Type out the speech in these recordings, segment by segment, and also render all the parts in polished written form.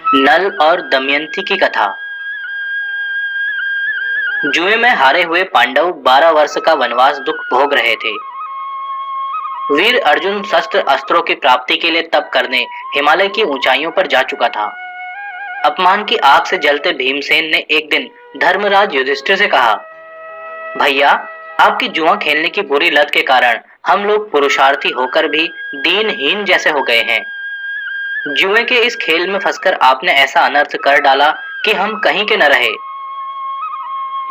नल और दमयंती की कथा। जुए में हारे हुए पांडव 12 वर्ष का वनवास दुख भोग रहे थे। वीर अर्जुन शस्त्र अस्त्रों की प्राप्ति के लिए तप करने हिमालय की ऊंचाइयों पर जा चुका था। अपमान की आग से जलते भीमसेन ने एक दिन धर्मराज युधिष्ठिर से कहा, भैया, आपकी जुआ खेलने की बुरी लत के कारण हम लोग पुरुषार्थी होकर भी दीनहीन जैसे हो गए हैं। जुए के इस खेल में फंसकर आपने ऐसा अनर्थ कर डाला कि हम कहीं के न रहे।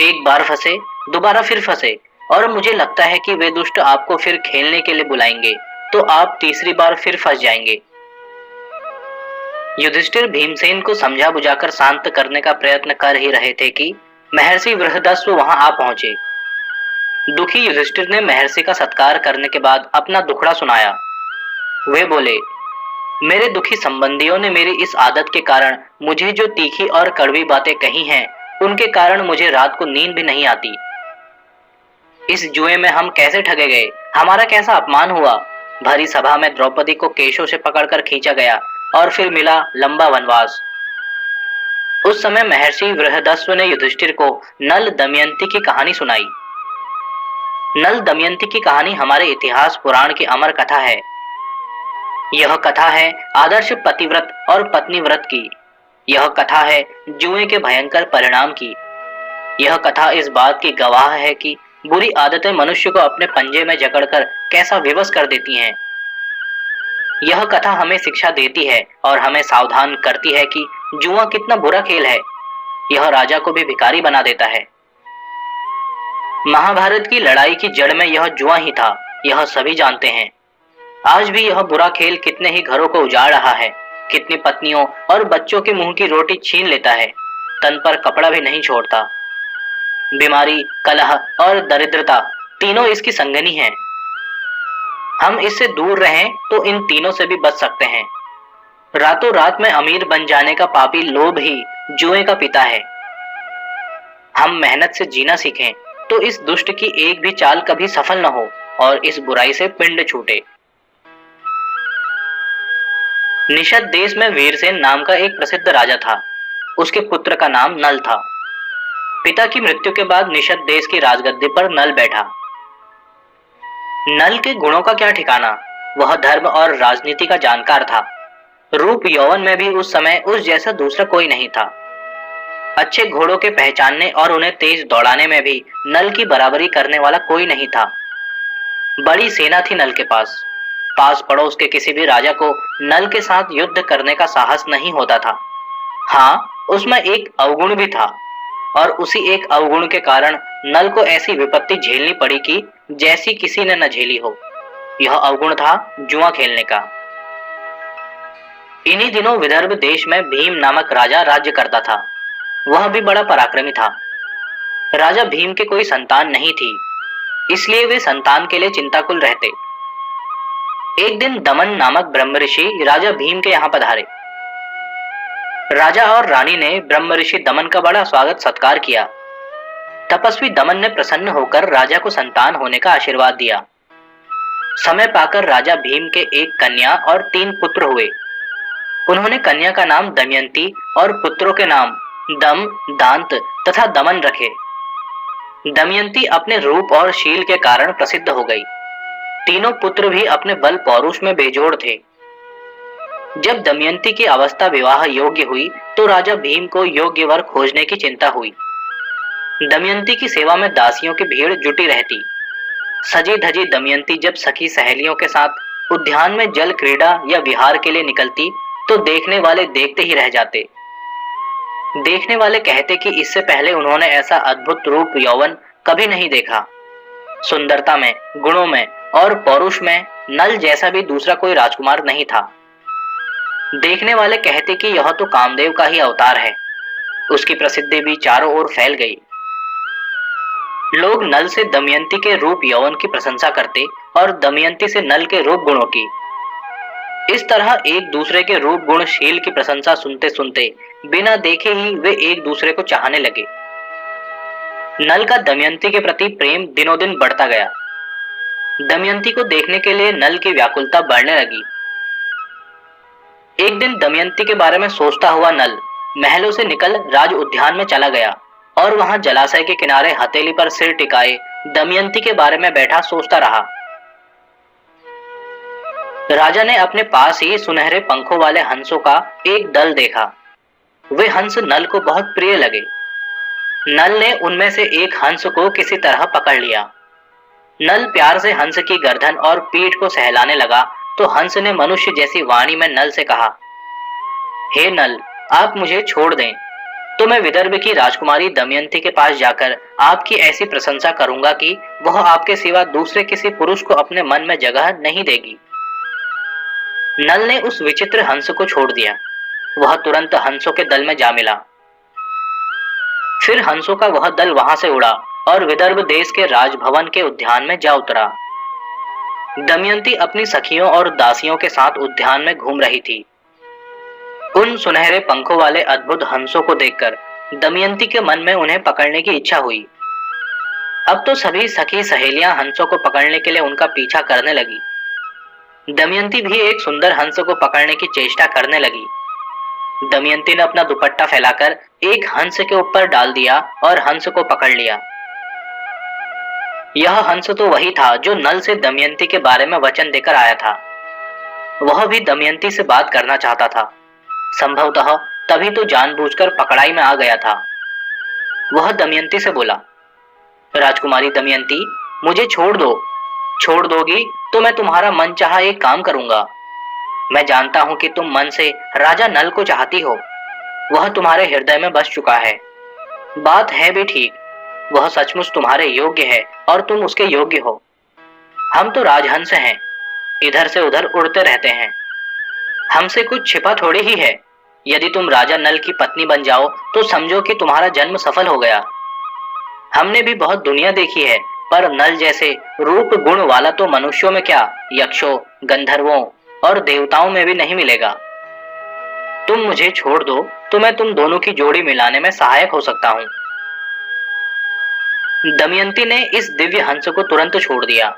एक बार फंसे, दोबारा फिर फंसे, और मुझे लगता है कि वे दुष्ट आपको फिर खेलने के लिए बुलाएंगे तो आप तीसरी बार फिर फंस जाएंगे। युधिष्ठिर भीमसेन को समझा बुझाकर शांत करने का प्रयत्न कर ही रहे थे कि महर्षि बृहदस्व वहां आ पहुंचे। दुखी युधिष्ठिर ने महर्षि का सत्कार करने के बाद अपना दुखड़ा सुनाया। वे बोले, मेरे दुखी संबंधियों ने मेरी इस आदत के कारण मुझे जो तीखी और कड़वी बातें कही हैं, उनके कारण मुझे रात को नींद भी नहीं आती। इस जुए में हम कैसे ठगे गए, हमारा कैसा अपमान हुआ। भरी सभा में द्रौपदी को केशों से पकड़कर खींचा गया और फिर मिला लंबा वनवास। उस समय महर्षि बृहदस्व ने युधिष्ठिर को नल दमयंती की कहानी सुनाई। नल दमयंती की कहानी हमारे इतिहास पुराण की अमर कथा है। यह कथा है आदर्श पतिव्रत और पत्नीव्रत की। यह कथा है जुए के भयंकर परिणाम की। यह कथा इस बात की गवाह है कि बुरी आदतें मनुष्य को अपने पंजे में जकड़कर कैसा विवश कर देती हैं। यह कथा हमें शिक्षा देती है और हमें सावधान करती है कि जुआ कितना बुरा खेल है। यह राजा को भी भिखारी बना देता है। महाभारत की लड़ाई की जड़ में यह जुआ ही था, यह सभी जानते हैं। आज भी यह बुरा खेल कितने ही घरों को उजाड़ रहा है, कितनी पत्नियों और बच्चों के मुंह की रोटी छीन लेता है, तन पर कपड़ा भी नहीं छोड़ता। बीमारी, कलह और दरिद्रता तीनों इसकी संगनी हैं। हम इससे दूर रहें तो इन तीनों से भी बच सकते हैं। रातों रात में अमीर बन जाने का पापी लोभ ही जुए का पिता है। हम मेहनत से जीना सीखें तो इस दुष्ट की एक भी चाल कभी सफल न हो और इस बुराई से पिंड छूटे। निषद देश में वीरसेन नाम का एक प्रसिद्ध राजा था। उसके पुत्र का नाम नल था। पिता की मृत्यु के बाद निषद देश की राजगद्दी पर नल बैठा। नल के गुणों का क्या ठिकाना, वह धर्म और राजनीति का जानकार था। रूप यौवन में भी उस समय उस जैसा दूसरा कोई नहीं था। अच्छे घोड़ों के पहचानने और उन्हें तेज दौड़ाने में भी नल की बराबरी करने वाला कोई नहीं था। बड़ी सेना थी नल के पास। पास पड़ोस के किसी भी राजा को नल के साथ युद्ध करने का साहस नहीं होता था। हाँ, उसमें एक अवगुण भी था और उसी एक अवगुण के कारण नल को ऐसी विपत्ति झेलनी पड़ी कि जैसी किसी ने न झेली हो। यह अवगुण था जुआ खेलने का। इन्हीं दिनों विदर्भ देश में भीम नामक राजा राज्य करता था। वह भी बड़ा पराक्रमी था। राजा भीम के कोई संतान नहीं थी, इसलिए वे संतान के लिए चिंताकुल रहते। एक दिन दमन नामक ब्रह्म ऋषि राजा भीम के यहाँ पधारे। राजा और रानी ने ब्रह्म ऋषि दमन का बड़ा स्वागत सत्कार किया। तपस्वी दमन ने प्रसन्न होकर राजा को संतान होने का आशीर्वाद दिया। समय पाकर राजा भीम के एक कन्या और 3 पुत्र हुए। उन्होंने कन्या का नाम दमयंती और पुत्रों के नाम दम, दांत तथा दमन रखे। दमयंती अपने रूप और शील के कारण प्रसिद्ध हो गई। तीनों पुत्र भी अपने बल पौरुष में बेजोड़ थे। जब दमयंती की अवस्था विवाह योग्य हुई तो राजा भीम को योग्य वर खोजने की चिंता हुई। दमयंती की सेवा में दासियों की भीड़ जुटी रहती। सजी धजी दमयंती जब सखी सहेलियों के साथ उद्यान में जल क्रीड़ा या विहार के लिए निकलती तो देखने वाले देखते ही रह जाते। देखने वाले कहते कि इससे पहले उन्होंने ऐसा अद्भुत रूप यौवन कभी नहीं देखा। सुंदरता में, गुणों में और पौरुष में नल जैसा भी दूसरा कोई राजकुमार नहीं था। देखने वाले कहते कि यह तो कामदेव का ही अवतार है। उसकी प्रसिद्धि भी चारों ओर फैल गई। लोग नल से दमयंती के रूप यौवन की प्रशंसा करते और दमयंती से नल के रूप गुणों की। इस तरह एक दूसरे के रूप गुण शील की प्रशंसा सुनते सुनते बिना देखे ही वे एक दूसरे को चाहने लगे। नल का दमयंती के प्रति प्रेम दिनों दिन बढ़ता गया। दमयंती को देखने के लिए नल की व्याकुलता बढ़ने लगी। एक दिन दमयंती के बारे में सोचता हुआ नल महलों से निकल राज उद्यान में चला गया और वहां जलाशय के किनारे हथेली पर सिर टिकाए दमयंती के बारे में बैठा सोचता रहा। राजा ने अपने पास ही सुनहरे पंखों वाले हंसों का एक दल देखा। वे हंस नल को बहुत प्रिय लगे। नल ने उनमें से एक हंस को किसी तरह पकड़ लिया। नल प्यार से हंस की गर्दन और पीठ को सहलाने लगा तो हंस ने मनुष्य जैसी वाणी में नल से कहा, हे नल, आप मुझे छोड़ दें तो मैं विदर्भ की राजकुमारी दमयंती के पास जाकर आपकी ऐसी प्रशंसा करूंगा कि वह आपके सिवा दूसरे किसी पुरुष को अपने मन में जगह नहीं देगी। नल ने उस विचित्र हंस को छोड़ दिया। वह तुरंत हंसों के दल में जा मिला। फिर हंसों का वह दल वहां से उड़ा और विदर्भ देश के राजभवन के उद्यान में जा उतरा। दमयंती अपनी सखियों और दासियों के साथ उद्यान में घूम रही थी। उन सुनहरे पंखों वाले अद्भुत हंसों को देखकर दमयंती के मन में उन्हें पकड़ने की इच्छा हुई। अब तो सभी सखी सहेलियां हंसों को पकड़ने के लिए उनका पीछा करने लगी। दमयंती भी एक सुंदर हंस को पकड़ने की चेष्टा करने लगी। दमयंती ने अपना दुपट्टा फैलाकर एक हंस के ऊपर डाल दिया और हंस को पकड़ लिया। यह हंस तो वही था जो नल से दमयंती के बारे में वचन देकर आया था। वह भी दमयंती से बात करना चाहता था। संभवतः तभी तो जानबूझकर पकड़ाई में आ गया था। वह दमयंती से बोला, राजकुमारी दमयंती, मुझे छोड़ दो। छोड़ दोगी तो मैं तुम्हारा मनचाहा एक काम करूंगा। मैं जानता हूं कि तुम मन से राजा नल को चाहती हो। वह तुम्हारे हृदय में बस चुका है। बात है भी ठीक, वह सचमुच तुम्हारे योग्य है और तुम उसके योग्य हो। हम तो राजहंस हैं, इधर से उधर उड़ते रहते हैं। हमसे कुछ छिपा थोड़ी ही है। यदि तुम राजा नल की पत्नी बन जाओ तो समझो कि तुम्हारा जन्म सफल हो गया। हमने भी बहुत दुनिया देखी है, पर नल जैसे रूप गुण वाला तो मनुष्यों में क्या, यक्षों, गंधर्वों और देवताओं में भी नहीं मिलेगा। तुम मुझे छोड़ दो तो मैं तुम दोनों की जोड़ी मिलाने में सहायक हो सकता हूं। दमयंती ने इस दिव्य हंस को तुरंत छोड़ दिया।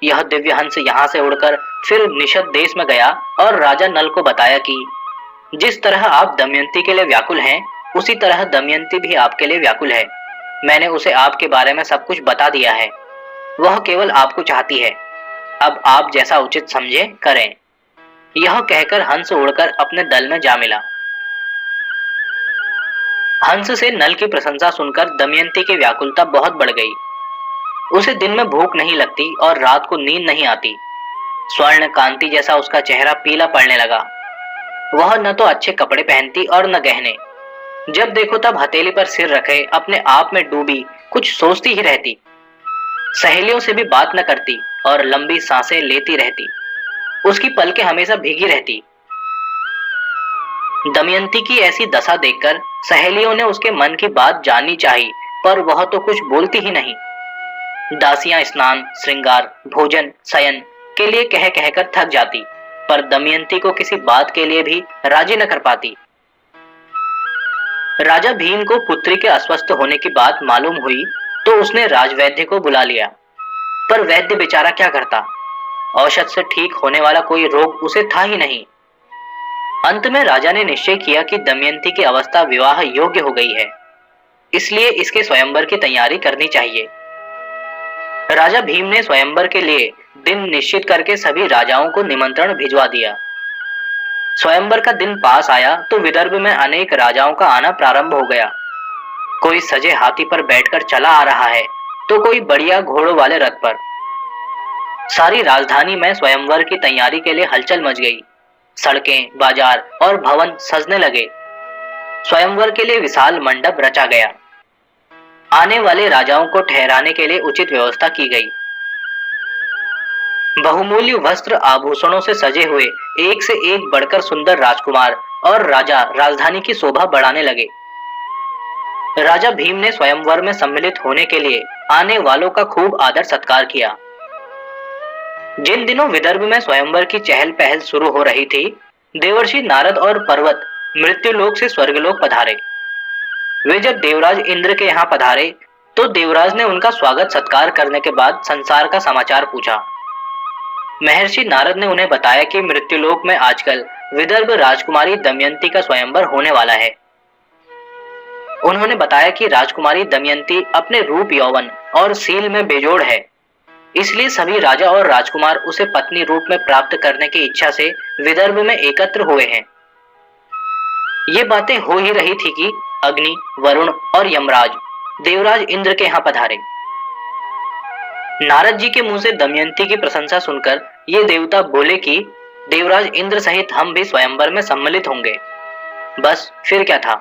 यह दिव्य हंस यहाँ से उड़कर फिर निषद देश में गया और राजा नल को बताया कि जिस तरह आप दमयंती के लिए व्याकुल हैं, उसी तरह दमयंती भी आपके लिए व्याकुल है। मैंने उसे आपके बारे में सब कुछ बता दिया है। वह केवल आपको चाहती है। अब आप जैसा उचित समझे करें। यह कहकर हंस उड़कर अपने दल में जा मिला। हंस से नल की प्रशंसा सुनकर दमयंती की व्याकुलता बहुत बढ़ गई। उसे दिन में भूख नहीं लगती और रात को नींद नहीं आती। स्वर्ण कांति जैसा उसका चेहरा पीला पड़ने लगा। वह न तो अच्छे कपड़े पहनती और न गहने। जब देखो तब हथेली पर सिर रखे अपने आप में डूबी कुछ सोचती ही रहती। सहेलियों से भी बात न करती और लंबी सांसें लेती रहती। उसकी पलकें हमेशा भीगी रहती। दमयंती की ऐसी दशा देखकर सहेलियों ने उसके मन की बात जाननी चाहिए, पर वह तो कुछ बोलती ही नहीं। दासियां स्नान, श्रृंगार, भोजन, शयन के लिए कह कहकर थक जाती, पर दमयंती को किसी बात के लिए भी राजी न कर पाती। राजा भीम को पुत्री के अस्वस्थ होने की बात मालूम हुई तो उसने राजवैद्य को बुला लिया, पर वैद्य बेचारा क्या करता। औषध से ठीक होने वाला कोई रोग उसे था ही नहीं। अंत में राजा ने निश्चय किया कि दमयंती की अवस्था विवाह योग्य हो गई है, इसलिए इसके स्वयंवर की तैयारी करनी चाहिए। राजा भीम ने स्वयंवर के लिए दिन निश्चित करके सभी राजाओं को निमंत्रण भिजवा दिया। स्वयंवर का दिन पास आया तो विदर्भ में अनेक राजाओं का आना प्रारंभ हो गया। कोई सजे हाथी पर बैठकर चला आ रहा है तो कोई बढ़िया घोड़ों वाले रथ पर। सारी राजधानी में स्वयंवर की तैयारी के लिए हलचल मच गई। सड़कें, बाजार और भवन सजने लगे। स्वयंवर के लिए विशाल मंडप रचा गया। आने वाले राजाओं को ठहराने के लिए उचित व्यवस्था की गई। बहुमूल्य वस्त्र आभूषणों से सजे हुए एक से एक बढ़कर सुंदर राजकुमार और राजा राजधानी की शोभा बढ़ाने लगे। राजा भीम ने स्वयंवर में सम्मिलित होने के लिए आने वालों का खूब आदर सत्कार किया। जिन दिनों विदर्भ में स्वयंवर की चहल पहल शुरू हो रही थी, देवर्षि नारद और पर्वत मृत्युलोक से स्वर्गलोक पधारे। वे जब देवराज इंद्र के यहाँ पधारे तो देवराज ने उनका स्वागत सत्कार करने के बाद संसार का समाचार पूछा। महर्षि नारद ने उन्हें बताया कि मृत्युलोक में आजकल विदर्भ राजकुमारी दमयंती का स्वयंवर होने वाला है। उन्होंने बताया कि राजकुमारी दमयंती अपने रूप, यौवन और सील में बेजोड़ है, इसलिए सभी राजा और राजकुमार उसे पत्नी रूप में प्राप्त करने की इच्छा से विदर्भ में एकत्र हुए हैं। ये बातें हो ही रही थी कि अग्नि, वरुण और यमराज देवराज इंद्र के यहाँ पधारे। नारद जी के मुंह से दमयंती की प्रशंसा सुनकर ये देवता बोले कि देवराज इंद्र सहित हम भी स्वयंवर में सम्मिलित होंगे। बस फिर क्या था।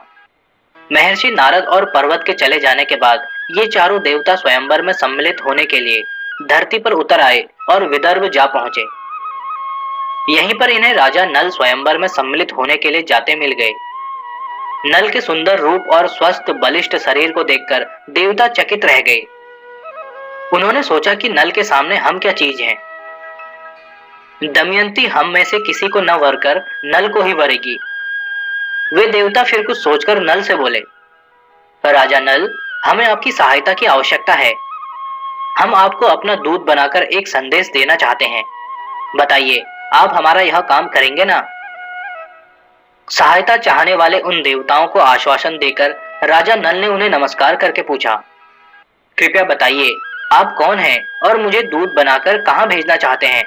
महर्षि नारद और पर्वत के चले जाने के बाद ये चारों देवता स्वयंवर में सम्मिलित होने के लिए धरती पर उतर आए और विदर्भ जा पहुंचे। यहीं पर इन्हें राजा नल स्वयंवर में सम्मिलित होने के लिए जाते मिल गए। नल के सुंदर रूप और स्वस्थ बलिष्ठ शरीर को देखकर देवता चकित रह गए। उन्होंने सोचा कि नल के सामने हम क्या चीज हैं। दमयंती हम में से किसी को न वरकर नल को ही वरेगी। वे देवता फिर कुछ सोचकर नल से बोले, राजा नल, हमें आपकी सहायता की आवश्यकता है। हम आपको अपना दूत बनाकर एक संदेश देना चाहते हैं। बताइए, आप हमारा यह काम करेंगे ना? सहायता चाहने वाले उन देवताओं को आश्वासन देकर राजा नल ने उन्हें नमस्कार करके पूछा, कृपया बताइए, आप कौन हैं और मुझे दूत बनाकर कहां भेजना चाहते हैं?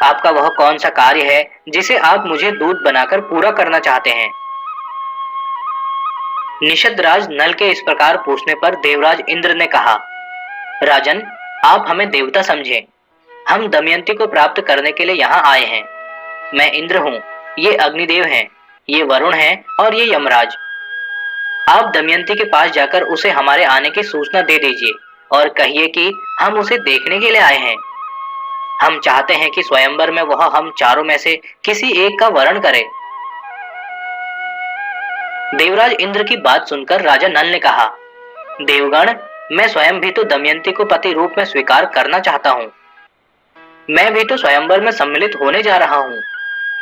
आपका वह कौन सा कार्य है जिसे आप मुझे दूत बनाकर पूरा करना चाहते हैं? निषदराज नल के इस प्रकार पूछने पर देवराज इंद्र ने कहा, राजन, आप हमें देवता समझें। हम दमयंती को प्राप्त करने के लिए यहाँ आए हैं। मैं इंद्र हूँ, ये अग्निदेव हैं, ये वरुण हैं और ये यमराज। आप दमयंती के पास जाकर उसे हमारे आने की सूचना दे दीजिए और कहिए कि हम उसे देखने के लिए आए हैं। हम चाहते हैं कि स्वयंवर में वह हम चारों में से किसी एक का वरण करे। देवराज इंद्र की बात सुनकर राजा नल ने कहा, देवगण, मैं स्वयं भी तो दमयंती को पति रूप में स्वीकार करना चाहता हूँ। मैं भी तो स्वयंवर में सम्मिलित होने जा रहा हूँ।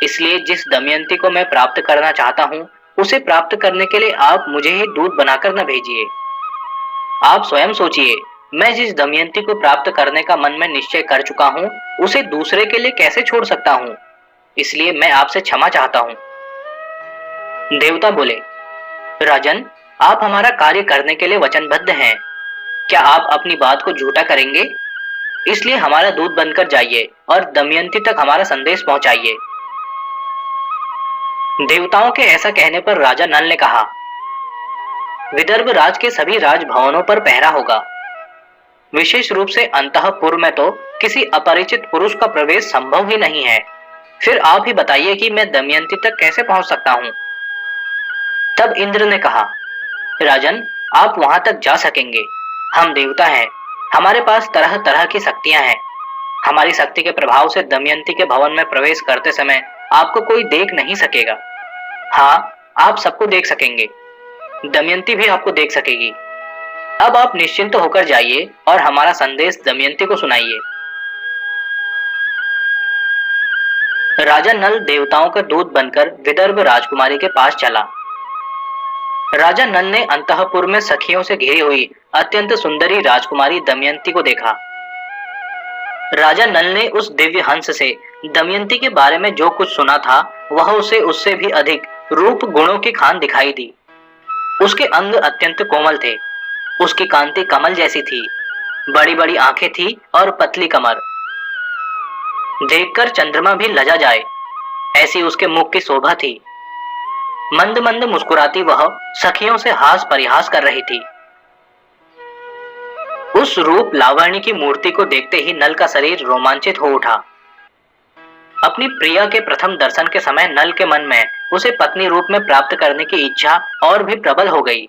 इसलिए जिस दमयंती को मैं प्राप्त करना चाहता हूँ, उसे प्राप्त करने के लिए आप मुझे ही दूत बनाकर न भेजिए। आप स्वयं सोचिए, मैं जिस दमयंती को प्राप्त करने का मन में निश्चय कर चुका हूँ, उसे दूसरे के लिए कैसे छोड़ सकता हूँ? इसलिए मैं आपसे क्षमा चाहता हूँ। देवता बोले, राजन, आप हमारा कार्य करने के लिए वचनबद्ध हैं। क्या आप अपनी बात को झूठा करेंगे? इसलिए हमारा दूत बनकर जाइए और दमयंती तक हमारा संदेश पहुंचाइए। देवताओं के ऐसा कहने पर राजा नल ने कहा, विदर्भ राज के सभी राजभवनों पर पहरा होगा। विशेष रूप से अंतःपुर में तो किसी अपरिचित पुरुष का प्रवेश संभव ही नहीं है। फिर आप ही बताइए कि मैं दमयंती तक कैसे पहुंच सकता हूं? तब इंद्र ने कहा, राजन, आप वहां तक जा सकेंगे। हम देवता हैं, हमारे पास तरह तरह की शक्तियां हैं। हमारी शक्ति के प्रभाव से दमयंती के भवन में प्रवेश करते समय आपको कोई देख नहीं सकेगा। हाँ, आप सबको देख सकेंगे। दमयंती भी आपको देख सकेगी। अब आप निश्चिंत होकर जाइए और हमारा संदेश दमयंती को सुनाइए। राजा नल देवताओं का दूत बनकर विदर्भ राजकुमारी के पास चला। राजा नल ने अंतःपुर में सखियों से घिरी हुई अत्यंत सुंदरी राजकुमारी दमयंती को देखा। राजा नल ने उस दिव्य हंस से दमयंती के बारे में जो कुछ सुना था, वह उसे उससे भी अधिक रूप गुणों की खान दिखाई दी। उसके अंग अत्यंत कोमल थे, उसकी कांति कमल जैसी थी, बड़ी बड़ी आंखें थी और पतली कमर। देखकर चंद्रमा भी लजा जाए, ऐसी उसके मुख की शोभा थी। मंद मंद मुस्कुराती वह सखियों से हास परिहास कर रही थी। उस रूप लावण्य की मूर्ति को देखते ही नल का शरीर रोमांचित हो उठा। अपनी प्रिया के प्रथम दर्शन के समय नल के मन में उसे पत्नी रूप में प्राप्त करने की इच्छा और भी प्रबल हो गई।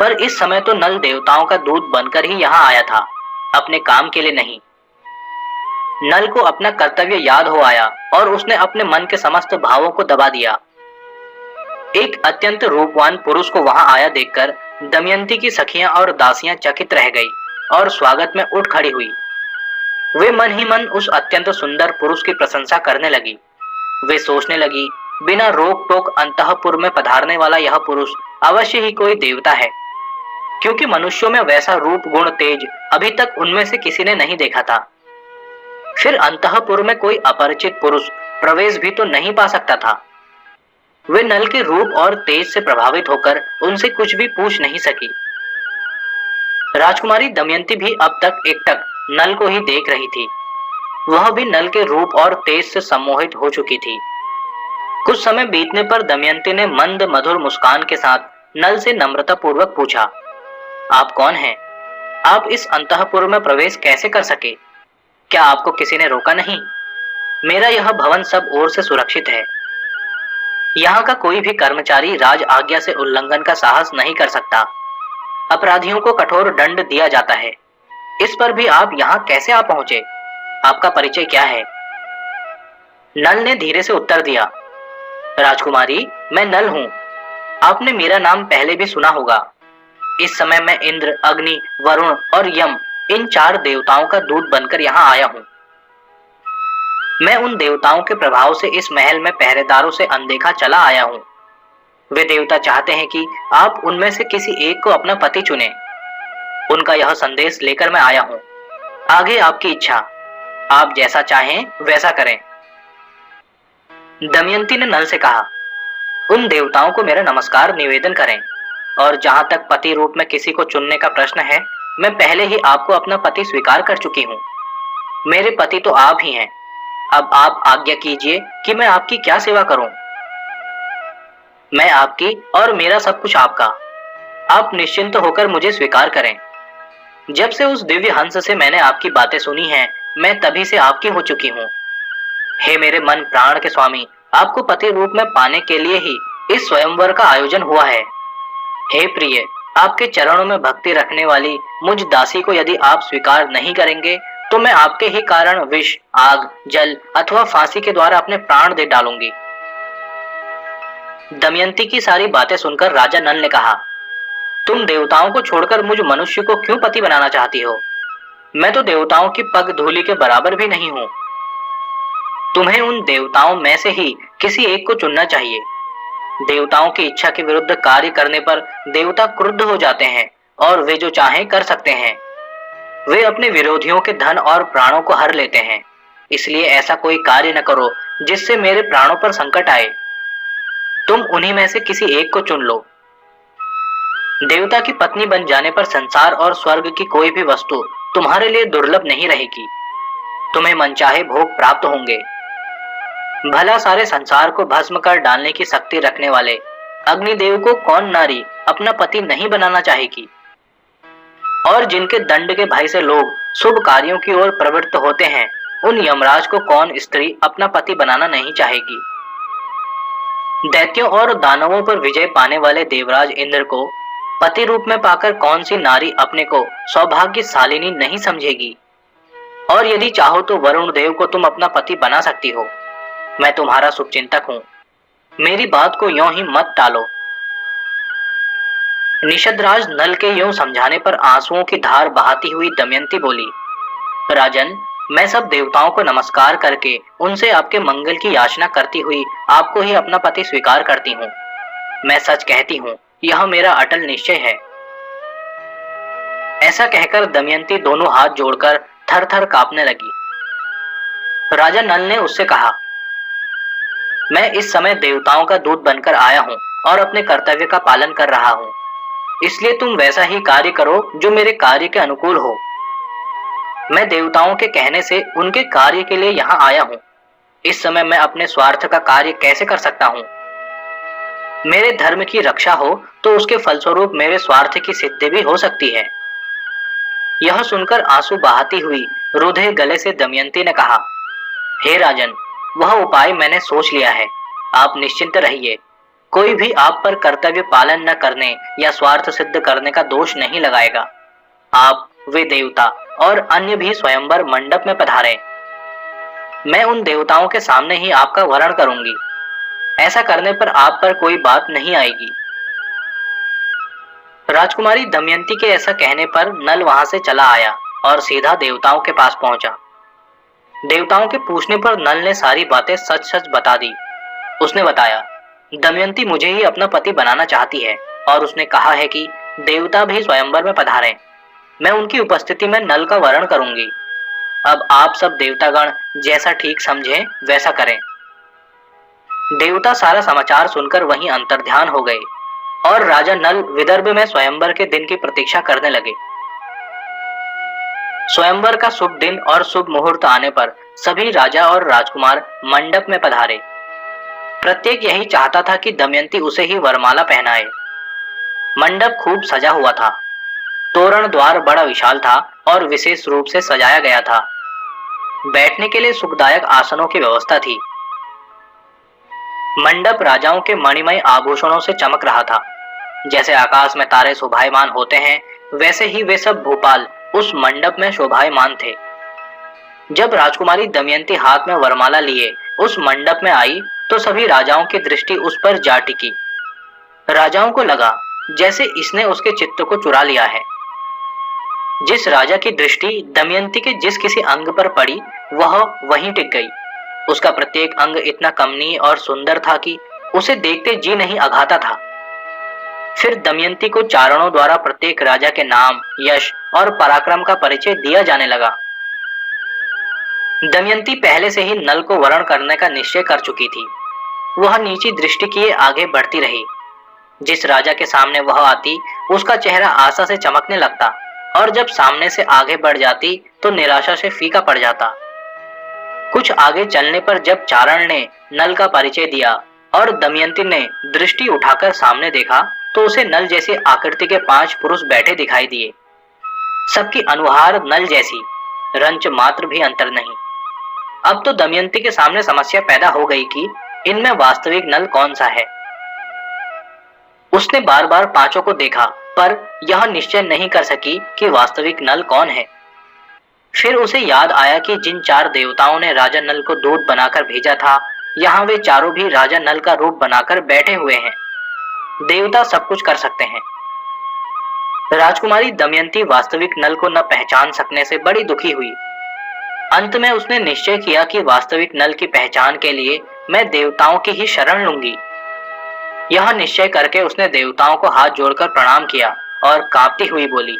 पर इस समय तो नल देवताओं का दूत बनकर ही यहाँ आया था, अपने काम के लिए नहीं। नल को अपना कर्तव्य याद हो आया और उसने अपने मन के समस्त भावों को दबा दिया। एक अत्यंत रूपवान पुरुष को वहां आया देखकर दमयंती की सखियां और दासियां चकित रह गई और स्वागत में उठ खड़ी हुई। वे मन ही मन उस अत्यंत सुंदर पुरुष की प्रशंसा करने लगी। वे सोचने लगी, बिना रोक टोक अंतःपुर में पधारने वाला यह पुरुष अवश्य ही कोई देवता है, क्योंकि मनुष्यों में वैसा रूप गुण तेज अभी तक उनमें से किसी ने नहीं देखा था। फिर अंतःपुर में कोई अपरिचित पुरुष प्रवेश भी तो नहीं पा सकता था। वे नल के रूप और तेज से प्रभावित होकर उनसे कुछ भी पूछ नहीं सकी। राजकुमारी दमयंती भी अब तक एकटक नल को ही देख रही थी। वह भी नल के रूप और तेज से सम्मोहित हो चुकी थी। कुछ समय बीतने पर दमयंती ने मंद मधुर मुस्कान के साथ नल से नम्रता पूर्वक पूछा, आप कौन हैं? आप इस अंतःपुर में प्रवेश कैसे कर सके? क्या आपको किसी ने रोका नहीं? मेरा यह भवन सब ओर से सुरक्षित है। यहाँ का कोई भी कर्मचारी राज आज्ञा से उल्लंघन का साहस नहीं कर सकता। अपराधियों को कठोर दंड दिया जाता है। इस पर भी आप यहाँ कैसे आ पहुंचे? आपका परिचय क्या है? नल ने धीरे से उत्तर दिया, राजकुमारी, मैं नल हूँ। आपने मेरा नाम पहले भी सुना होगा। इस समय मैं इंद्र, अग्नि, वरुण और यम, इन 4 देवताओं का दूत बनकर यहाँ आया हूँ। मैं उन देवताओं के प्रभाव से इस महल में पहरेदारों से अनदेखा चला आया हूँ। वे देवता चाहते हैं कि आप उनमें से किसी एक को अपना पति चुनें। उनका यह संदेश लेकर मैं आया हूँ। आगे आपकी इच्छा, आप जैसा चाहें वैसा करें। दमयंती ने नल से कहा, उन देवताओं को मेरा नमस्कार निवेदन करें, और जहां तक पति रूप में किसी को चुनने का प्रश्न है, मैं पहले ही आपको अपना पति स्वीकार कर चुकी हूँ। मेरे पति तो आप ही हैं। अब आप आज्ञा कीजिए कि मैं आपकी क्या सेवा करूं। मैं आपकी और मेरा सब कुछ आपका। आप निश्चिंत होकर मुझे स्वीकार करें। जब से उस दिव्य हंस से मैंने आपकी बातें सुनी हैं, मैं तभी से आपकी हो चुकी हूँ। हे मेरे मन प्राण के स्वामी, आपको पति रूप में पाने के लिए ही इस स्वयंवर का आयोजन हुआ है। हे प्रिय, आपके चरणों में भक्ति रखने वाली मुझ दासी को यदि आप स्वीकार नहीं करेंगे तो मैं आपके ही कारण विष, आग, जल अथवा फांसी के द्वारा अपने प्राण दे डालूंगी। दमयंती की सारी बातें सुनकर राजा नल ने कहा, तुम देवताओं को छोड़कर मुझ मनुष्य को क्यों पति बनाना चाहती हो? मैं तो देवताओं की पग धूलि के बराबर भी नहीं हूं। तुम्हें उन देवताओं में से ही किसी एक को चुनना चाहिए। देवताओं की इच्छा के विरुद्ध कार्य करने पर देवता क्रुद्ध हो जाते हैं और वे जो चाहें कर सकते हैं। वे अपने विरोधियों के धन और प्राणों को हर लेते हैं। इसलिए ऐसा कोई कार्य न करो जिससे मेरे प्राणों पर संकट आए। तुम उन्हीं में से किसी एक को चुन लो। देवता की पत्नी बन जाने पर संसार और स्वर्ग की कोई भी वस्तु तुम्हारे लिए दुर्लभ नहीं रहेगी। तुम्हें मनचाहे भोग प्राप्त होंगे। भला सारे संसार को भस्म कर डालने की शक्ति रखने वाले अग्निदेव को कौन नारी अपना पति नहीं बनाना चाहेगी? और जिनके दंड के भय से लोग शुभ कार्यों की ओर प्रवृत्त होते हैं, उन यमराज को कौन स्त्री अपना पति बनाना नहीं चाहेगी? दैत्यों और दानवों पर विजय पाने वाले देवराज इंद्र को पति रूप में पाकर कौन सी नारी अपने को सौभाग्यशालिनी नहीं समझेगी? और यदि चाहो तो वरुण देव को तुम अपना पति बना सकती हो। मैं तुम्हारा शुभचिंतक हूं। मेरी बात को यूं ही मत टालो। निषदराज नल के यूं समझाने पर आंसुओं की धार बहाती हुई दमयंती बोली, राजन, मैं सब देवताओं को नमस्कार करके उनसे आपके मंगल की याचना करती हुई आपको ही अपना पति स्वीकार करती हूँ। मैं सच कहती हूँ, यह मेरा अटल निश्चय है। ऐसा कहकर दमयंती दोनों हाथ जोड़कर थर थर कांपने लगी। राजा नल ने उससे कहा, मैं इस समय देवताओं का दूत बनकर आया हूँ और अपने कर्तव्य का पालन कर रहा हूँ। इसलिए तुम वैसा ही कार्य करो जो मेरे कार्य के अनुकूल हो। मैं देवताओं के कहने से उनके कार्य के लिए यहाँ आया हूँ। इस समय मैं अपने स्वार्थ का कार्य कैसे कर सकता हूँ? मेरे धर्म की रक्षा हो तो उसके फलस्वरूप मेरे स्वार्थ की सिद्धि भी हो सकती है। यह सुनकर आंसू बहाती हुई रुधे गले से दमयंती ने कहा, हे राजन, वह उपाय मैंने सोच लिया है। आप निश्चिंत रहिए। कोई भी आप पर कर्तव्य पालन न करने या स्वार्थ सिद्ध करने का दोष नहीं लगाएगा। आप, वे देवता और अन्य भी स्वयंवर मंडप में पधारे। मैं उन देवताओं के सामने ही आपका वरण करूंगी। ऐसा करने पर आप पर कोई बात नहीं आएगी। राजकुमारी दमयंती के ऐसा कहने पर नल वहां से चला आया और सीधा देवताओं के पास पहुंचा। देवताओं के पूछने पर नल ने सारी बातें सच सच बता दी। उसने बताया, दमयंती मुझे ही अपना पति बनाना चाहती है और उसने कहा है कि देवता भी स्वयंवर में पधारें। मैं उनकी उपस्थिति में नल का वरण करूंगी। अब आप सब देवतागण जैसा ठीक समझें वैसा करें। देवता सारा समाचार सुनकर वहीं अंतर्ध्यान हो गए और राजा नल विदर्भ में स्वयंवर के दिन की प्रतीक्षा करने लगे। स्वयंवर का शुभ दिन और शुभ मुहूर्त आने पर सभी राजा और राजकुमार मंडप में पधारे। प्रत्येक यही चाहता था कि दमयंती उसे ही वरमाला पहनाए। मंडप खूब सजा हुआ था। तोरण द्वार बड़ा विशाल था और विशेष रूप से सजाया गया था। बैठने के लिए सुखदायक आसनों की व्यवस्था थी। मंडप राजाओं के मणिमय आभूषणों से चमक रहा था। जैसे आकाश में तारे शोभायमान होते हैं, वैसे ही वे सब भूपाल उस मंडप में शोभायमान थे। जब राजकुमारी दमयंती हाथ में वरमाला लिए उस मंडप में आई तो सभी राजाओं की दृष्टि उस पर जा टिकी। राजाओं को लगा जैसे इसने उसके चित्त को चुरा लिया है। जिस राजा की दृष्टि दमयंती के जिस किसी अंग पर पड़ी वह वहीं टिक गई। उसका प्रत्येक अंग इतना कमनीय और सुंदर था कि उसे देखते जी नहीं अघाता था। फिर दमयंती को चारणों द्वारा प्रत्येक राजा के नाम, यश और पराक्रम का परिचय दिया जाने लगा। दमयंती पहले से ही नल को वरण करने का निश्चय कर चुकी थी। वह नीची दृष्टि किए आगे बढ़ती रही। जिस राजा के सामने वह आती उसका चेहरा आशा से चमकने लगता और जब सामने से आगे बढ़ जाती तो निराशा से फीका पड़ जाता। कुछ आगे चलने पर जब चारण ने नल का परिचय दिया और दमयंती ने दृष्टि उठाकर सामने देखा तो उसे नल जैसी आकृति के 5 पुरुष बैठे दिखाई दिए। सबकी अनुहार नल जैसी, रंच मात्र भी अंतर नहीं। अब तो दमयंती के सामने समस्या पैदा हो गई कि इनमें वास्तविक नल कौन सा है। उसने बार बार पांचों को देखा पर यह निश्चय नहीं कर सकी कि वास्तविक नल कौन है। फिर उसे याद आया कि जिन 4 देवताओं ने राजा नल को दूत बनाकर भेजा था, यहाँ वे चारों भी राजा नल का रूप बनाकर बैठे हुए हैं। देवता सब कुछ कर सकते हैं। राजकुमारी दमयंती वास्तविक नल को न पहचान सकने से बड़ी दुखी हुई। अंत में उसने निश्चय किया कि वास्तविक नल की पहचान के लिए मैं देवताओं की ही शरण लूंगी। यह निश्चय करके उसने देवताओं को हाथ जोड़कर प्रणाम किया और कांपती हुई बोली,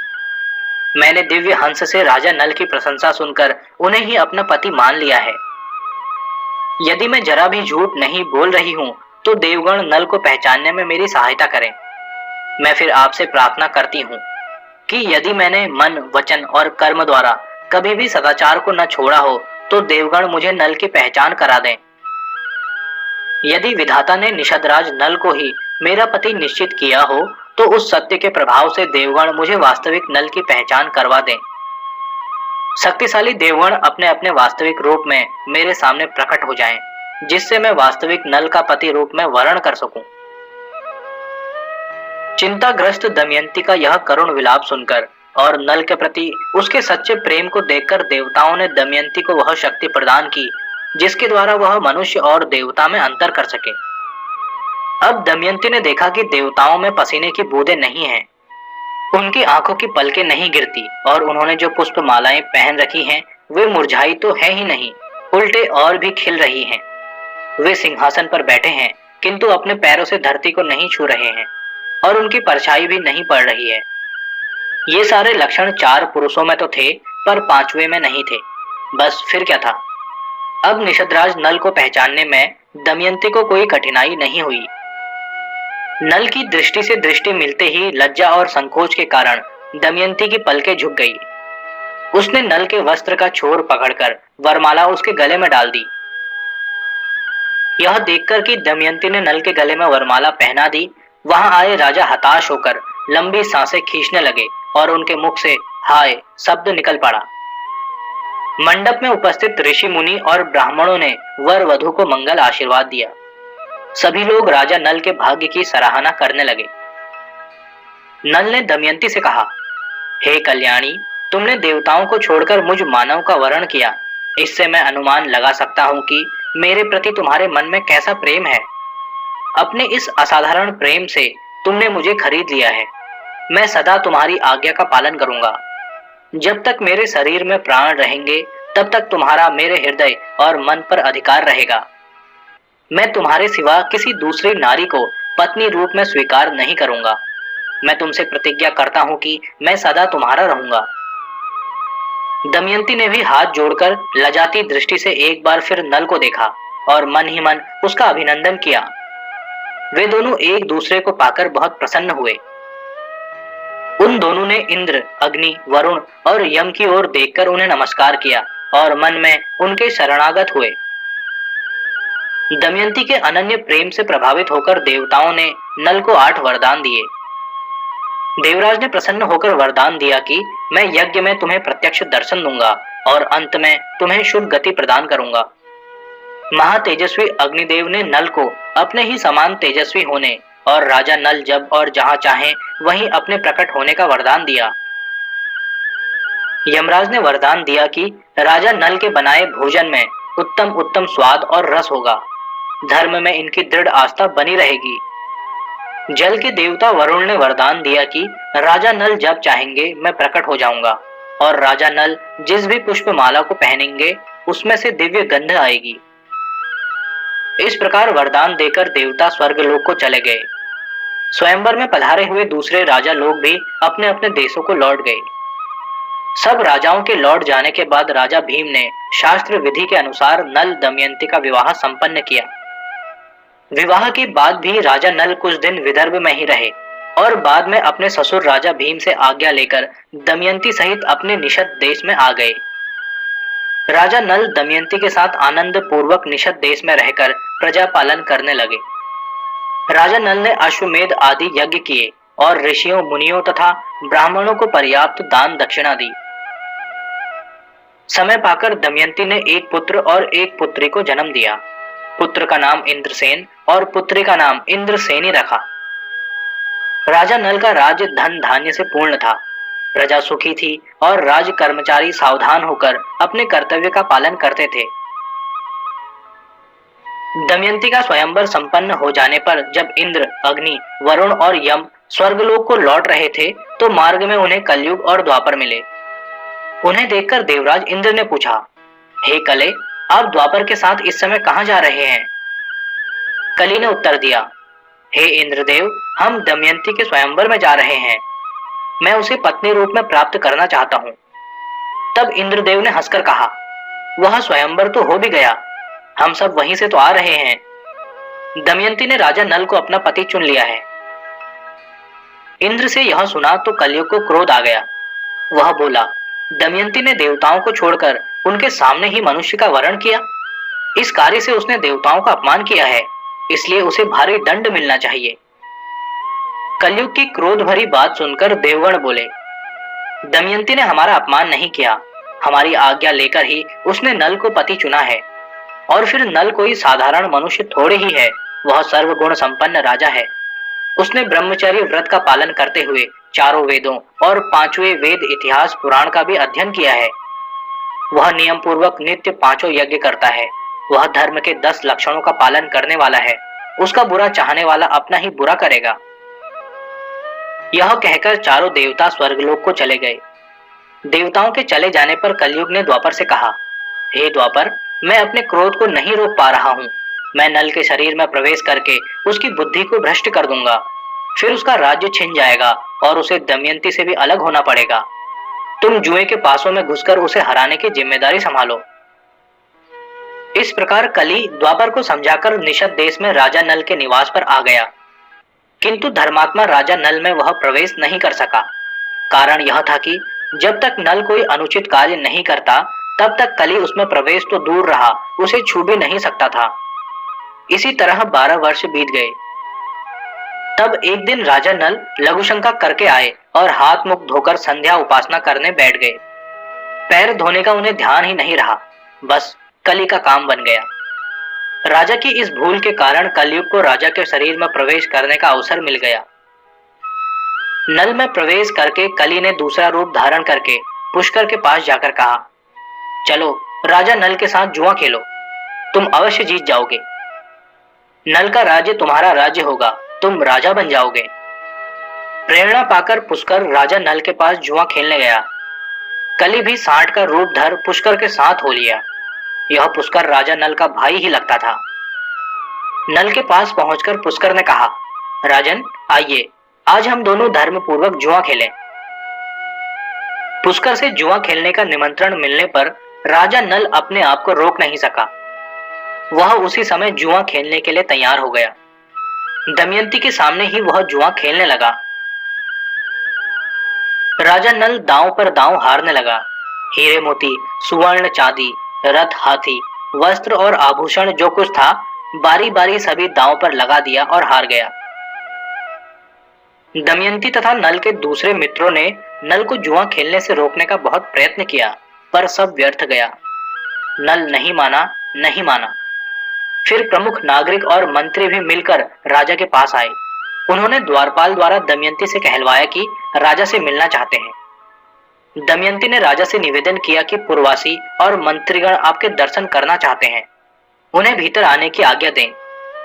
मैंने दिव्य हंस से राजा नल की प्रशंसा सुनकर उन्हें ही अपना पति मान लिया है। यदि मैं जरा भी झूठ नहीं बोल रही हूँ तो देवगण नल को पहचानने में मेरी सहायता करें। मैं फिर आपसे प्रार्थना करती हूँ कि यदि मैंने मन, वचन और कर्म द्वारा कभी भी सदाचार को न छोड़ा हो तो देवगण मुझे नल की पहचान करा दें। यदि विधाता ने निषदराज नल को ही मेरा पति निश्चित किया हो तो उस सत्य के प्रभाव से देवगण मुझे वास्तविक नल की पहचान करवा दें। शक्तिशाली देवगण अपने अपने वास्तविक रूप में मेरे सामने प्रकट हो जाएं, जिससे मैं वास्तविक नल का पति रूप में वर्ण कर सकूं। चिंताग्रस्त दमयंती का यह करुण विलाप सुनकर और नल के प्रति उसके सच्चे प्रेम को देखकर देवताओं ने दमयंती को वह शक्ति प्रदान की जिसके द्वारा वह मनुष्य और देवता में अंतर कर सके। अब दमयंती ने देखा कि देवताओं में पसीने की बूंदें नहीं हैं। उनकी आंखों की पलकें नहीं गिरती और उन्होंने जो पुष्प मालाएं पहन रखी हैं वे मुरझाई तो है ही नहीं, उल्टे और भी खिल रही हैं। वे सिंहासन पर बैठे हैं किंतु अपने पैरों से धरती को नहीं छू रहे हैं और उनकी परछाई भी नहीं पड़ रही है। ये सारे लक्षण 4 पुरुषों में तो थे पर 5वें में नहीं थे। बस फिर क्या था। अब निषदराज नल को पहचानने में दमयंती को कोई कठिनाई नहीं हुई। नल की दृष्टि से दृष्टि मिलते ही लज्जा और संकोच के कारण दमयंती की पलकें झुक गई। उसने नल के वस्त्र का छोर पकड़कर वरमाला उसके गले में डाल दी। यह देखकर कि दमयंती ने नल के गले में वरमाला पहना दी, वहां आए राजा हताश होकर लंबी सांसें खींचने लगे और उनके मुख से हाय शब्द निकल पड़ा। मंडप में उपस्थित ऋषि मुनि और ब्राह्मणों ने वर वधू को मंगल आशीर्वाद दिया। सभी लोग राजा नल के भाग्य की सराहना करने लगे। नल ने दमयंती से कहा, हे कल्याणी, तुमने देवताओं को छोड़कर मुझ मानव का वर्ण किया। इससे मैं अनुमान लगा सकता हूँ कि मेरे प्रति तुम्हारे मन में कैसा प्रेम है। अपने इस असाधारण प्रेम से तुमने मुझे खरीद लिया है। मैं सदा तुम्हारी आज्ञा का पालन करूंगा। जब तक मेरे शरीर में प्राण रहेंगे तब तक तुम्हारा मेरे हृदय और मन पर अधिकार रहेगा। मैं तुम्हारे सिवा किसी दूसरी नारी को पत्नी रूप में स्वीकार नहीं करूंगा। मैं तुमसे प्रतिज्ञा करता हूं कि मैं सदा तुम्हारा रहूंगा। दमयंती ने भी हाथ जोड़कर लजाती दृष्टि से एक बार फिर नल को देखा और मन ही मन उसका अभिनंदन किया। वे दोनों एक दूसरे को पाकर बहुत प्रसन्न हुए। उन दोनों ने इंद्र, अग्नि, वरुण और यम की ओर देखकर उन्हें नमस्कार किया और मन में उनके शरणागत हुए। दमयंती के अनन्य प्रेम से प्रभावित होकर देवताओं ने नल को 8 वरदान दिए। देवराज ने प्रसन्न होकर वरदान दिया कि मैं यज्ञ में तुम्हें प्रत्यक्ष दर्शन दूंगा और अंत में तुम्हें शुभ गति प्रदान करूंगा। महातेजस्वी अग्निदेव ने नल को अपने ही समान तेजस्वी होने और राजा नल जब और जहां चाहे वहीं अपने प्रकट होने का वरदान दिया। यमराज ने वरदान दिया कि राजा नल के बनाए भोजन में उत्तम उत्तम स्वाद और रस होगा। धर्म में इनकी दृढ़ आस्था बनी रहेगी। जल के देवता वरुण ने वरदान दिया कि राजा नल जब चाहेंगे मैं प्रकट हो जाऊंगा और राजा नल जिस भी पुष्प माला को पहनेंगे उसमें से दिव्य गंध आएगी। इस प्रकार वरदान देकर देवता स्वर्गलोक को चले गए। स्वयंवर में पधारे हुए दूसरे राजा लोग भी अपने अपने देशों को लौट गए। सब राजाओं के लौट जाने के बाद राजा भीम ने शास्त्र विधि के अनुसार नल दमयंती का विवाह संपन्न किया। विवाह के बाद भी राजा नल कुछ दिन विदर्भ में ही रहे और बाद में अपने ससुर राजा भीम से आज्ञा लेकर दमयंती सहित अपने निषद देश में आ गए। राजा नल दमयंती के साथ आनंद पूर्वक निषद देश में रहकर प्रजा पालन करने लगे। राजा नल ने अश्वमेध आदि यज्ञ किए और ऋषियों, मुनियों तथा ब्राह्मणों को पर्याप्त दान दक्षिणा दी। समय पाकर दमयंती ने एक पुत्र और एक पुत्री को जन्म दिया। पुत्र का नाम इंद्रसेन और पुत्री का नाम इंद्रसेनी रखा। राजा नल का राज्य धन धान्य से पूर्ण था। प्रजा सुखी थी और राज कर्मचारी सावधान होकर अपने कर्तव्य का पालन करते थे। दमयंती का स्वयंवर संपन्न हो जाने पर जब इंद्र, अग्नि, वरुण और यम स्वर्गलोक को लौट रहे थे तो मार्ग में उन्हें कलयुग और द्वापर मिले। उन्हें देखकर देवराज इंद्र ने पूछा, हे कले, आप द्वापर के साथ इस समय कहां जा रहे हैं? कली ने उत्तर दिया, हे इंद्रदेव, हम दमयंती के स्वयंवर में जा रहे हैं। मैं उसे पत्नी रूप में प्राप्त करना चाहता हूं। तब इंद्रदेव ने हंसकर कहा, वह स्वयंवर तो हो भी गया, हम सब वहीं से तो आ रहे हैं। दमयंती ने राजा नल को अपना पति चुन लिया है। इंद्र से यह सुना तो कलयुग को क्रोध आ गया। वह बोला, दमयंती ने देवताओं को छोड़कर उनके सामने ही मनुष्य का वरण किया। इस कार्य से उसने देवताओं का अपमान किया है, इसलिए उसे भारी दंड मिलना चाहिए। कलयुग की क्रोध भरी बात सुनकर देवगण बोले, दमयंती ने हमारा अपमान नहीं किया, हमारी आज्ञा लेकर ही उसने नल को पति चुना है। और फिर नल कोई साधारण मनुष्य थोड़े ही है, वह सर्वगुण संपन्न राजा है। उसने ब्रह्मचर्य व्रत का पालन करते हुए चारों वेदों और 5वें वेद इतिहास पुराण का भी अध्ययन किया है। वह नियम पूर्वक नित्य 5 यज्ञ करता है। वह धर्म के 10 लक्षणों का पालन करने वाला है। उसका बुरा चाहने वाला अपना ही बुरा करेगा। यह कहकर चारों देवता स्वर्गलोक को चले गए। देवताओं के चले जाने पर कलयुग ने द्वापर से कहा, हे द्वापर, मैं अपने क्रोध को नहीं रोक पा रहा हूँ। मैं नल के शरीर में प्रवेश करके उसकी बुद्धि को भ्रष्ट कर दूंगा। फिर उसका राज्य छिन जाएगा और उसे दमयंती से भी अलग होना पड़ेगा। तुम जुए के पासों में घुसकर उसे हराने की जिम्मेदारी संभालो। इस प्रकार कली द्वापर को समझाकर निषद देश में राजा नल के निवास पर आ गया, किंतु धर्मात्मा राजा नल में वह प्रवेश नहीं कर सका। कारण यह था कि जब तक नल कोई अनुचित कार्य नहीं करता तब तक कली उसमें प्रवेश तो दूर रहा, उसे छू भी नहीं सकता था। इसी तरह 12 वर्ष बीत गए। तब एक दिन राजा नल लघुशंका करके आए और हाथ मुख धोकर संध्या उपासना करने बैठ गए। पैर धोने का उन्हें ध्यान ही नहीं रहा, बस कली का काम बन गया। राजा की इस भूल के कारण कलयुग को राजा के शरीर में प्रवेश करने का अवसर मिल गया। नल में प्रवेश करके कली ने दूसरा रूप धारण करके पुष्कर के पास जाकर कहा, चलो राजा नल के साथ जुआ खेलो, तुम अवश्य जीत जाओगे। नल का राज्य तुम्हारा राज्य होगा, तुम राजा बन जाओगे। प्रेरणा पाकर पुष्कर राजा नल के पास जुआ खेलने गया। कली भी सांड का रूप धर पुष्कर के साथ हो लिया। यह पुष्कर राजा नल का भाई ही लगता था। नल के पास पहुंचकर पुष्कर ने कहा, राजन आइए, आज हम दोनों धर्म पूर्वक जुआ खेलें। पुष्कर से जुआ खेलने का निमंत्रण मिलने पर राजा नल अपने आप को रोक नहीं सका। वह उसी समय जुआ खेलने के लिए तैयार हो गया। दमयंती के सामने ही वह जुआ खेलने लगा। राजा नल दांव पर दांव हारने लगा। हीरे मोती, सुवर्ण चांदी, रथ हाथी, वस्त्र और आभूषण जो कुछ था, बारी बारी सभी दांव पर लगा दिया और हार गया। दमयंती तथा नल के दूसरे मित्रों ने नल को जुआ खेलने से रोकने का बहुत प्रयत्न किया, पर सब व्यर्थ गया। नल नहीं माना, नहीं माना। फिर प्रमुख नागरिक और मंत्री भी मिलकर राजा के पास आए। उन्होंने द्वारपाल द्वारा दमयंती से कहलवाया कि राजा से मिलना चाहते हैं। दमयंती ने राजा से निवेदन किया कि पुरवासी और मंत्रीगण आपके दर्शन करना चाहते हैं, उन्हें भीतर आने की आज्ञा दें।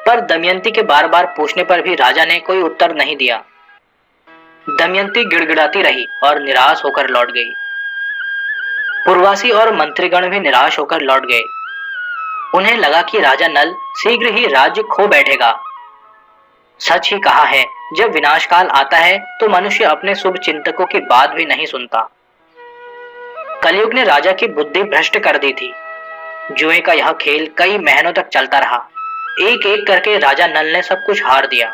पर दमयंती के बार बार पूछने पर भी राजा ने कोई उत्तर नहीं दिया। दमयंती गिड़गिड़ाती रही और निराश होकर लौट गई। पुरवासी और मंत्रीगण भी निराश होकर लौट गए। उन्हें लगा कि राजा नल शीघ्र ही राज्य खो बैठेगा। सच ही कहा है, जब विनाशकाल आता है तो मनुष्य अपने शुभ चिंतकों की बात भी नहीं सुनता। कलयुग ने राजा की बुद्धि भ्रष्ट कर दी थी। जुए का यह खेल कई महीनों तक चलता रहा। एक एक करके राजा नल ने सब कुछ हार दिया।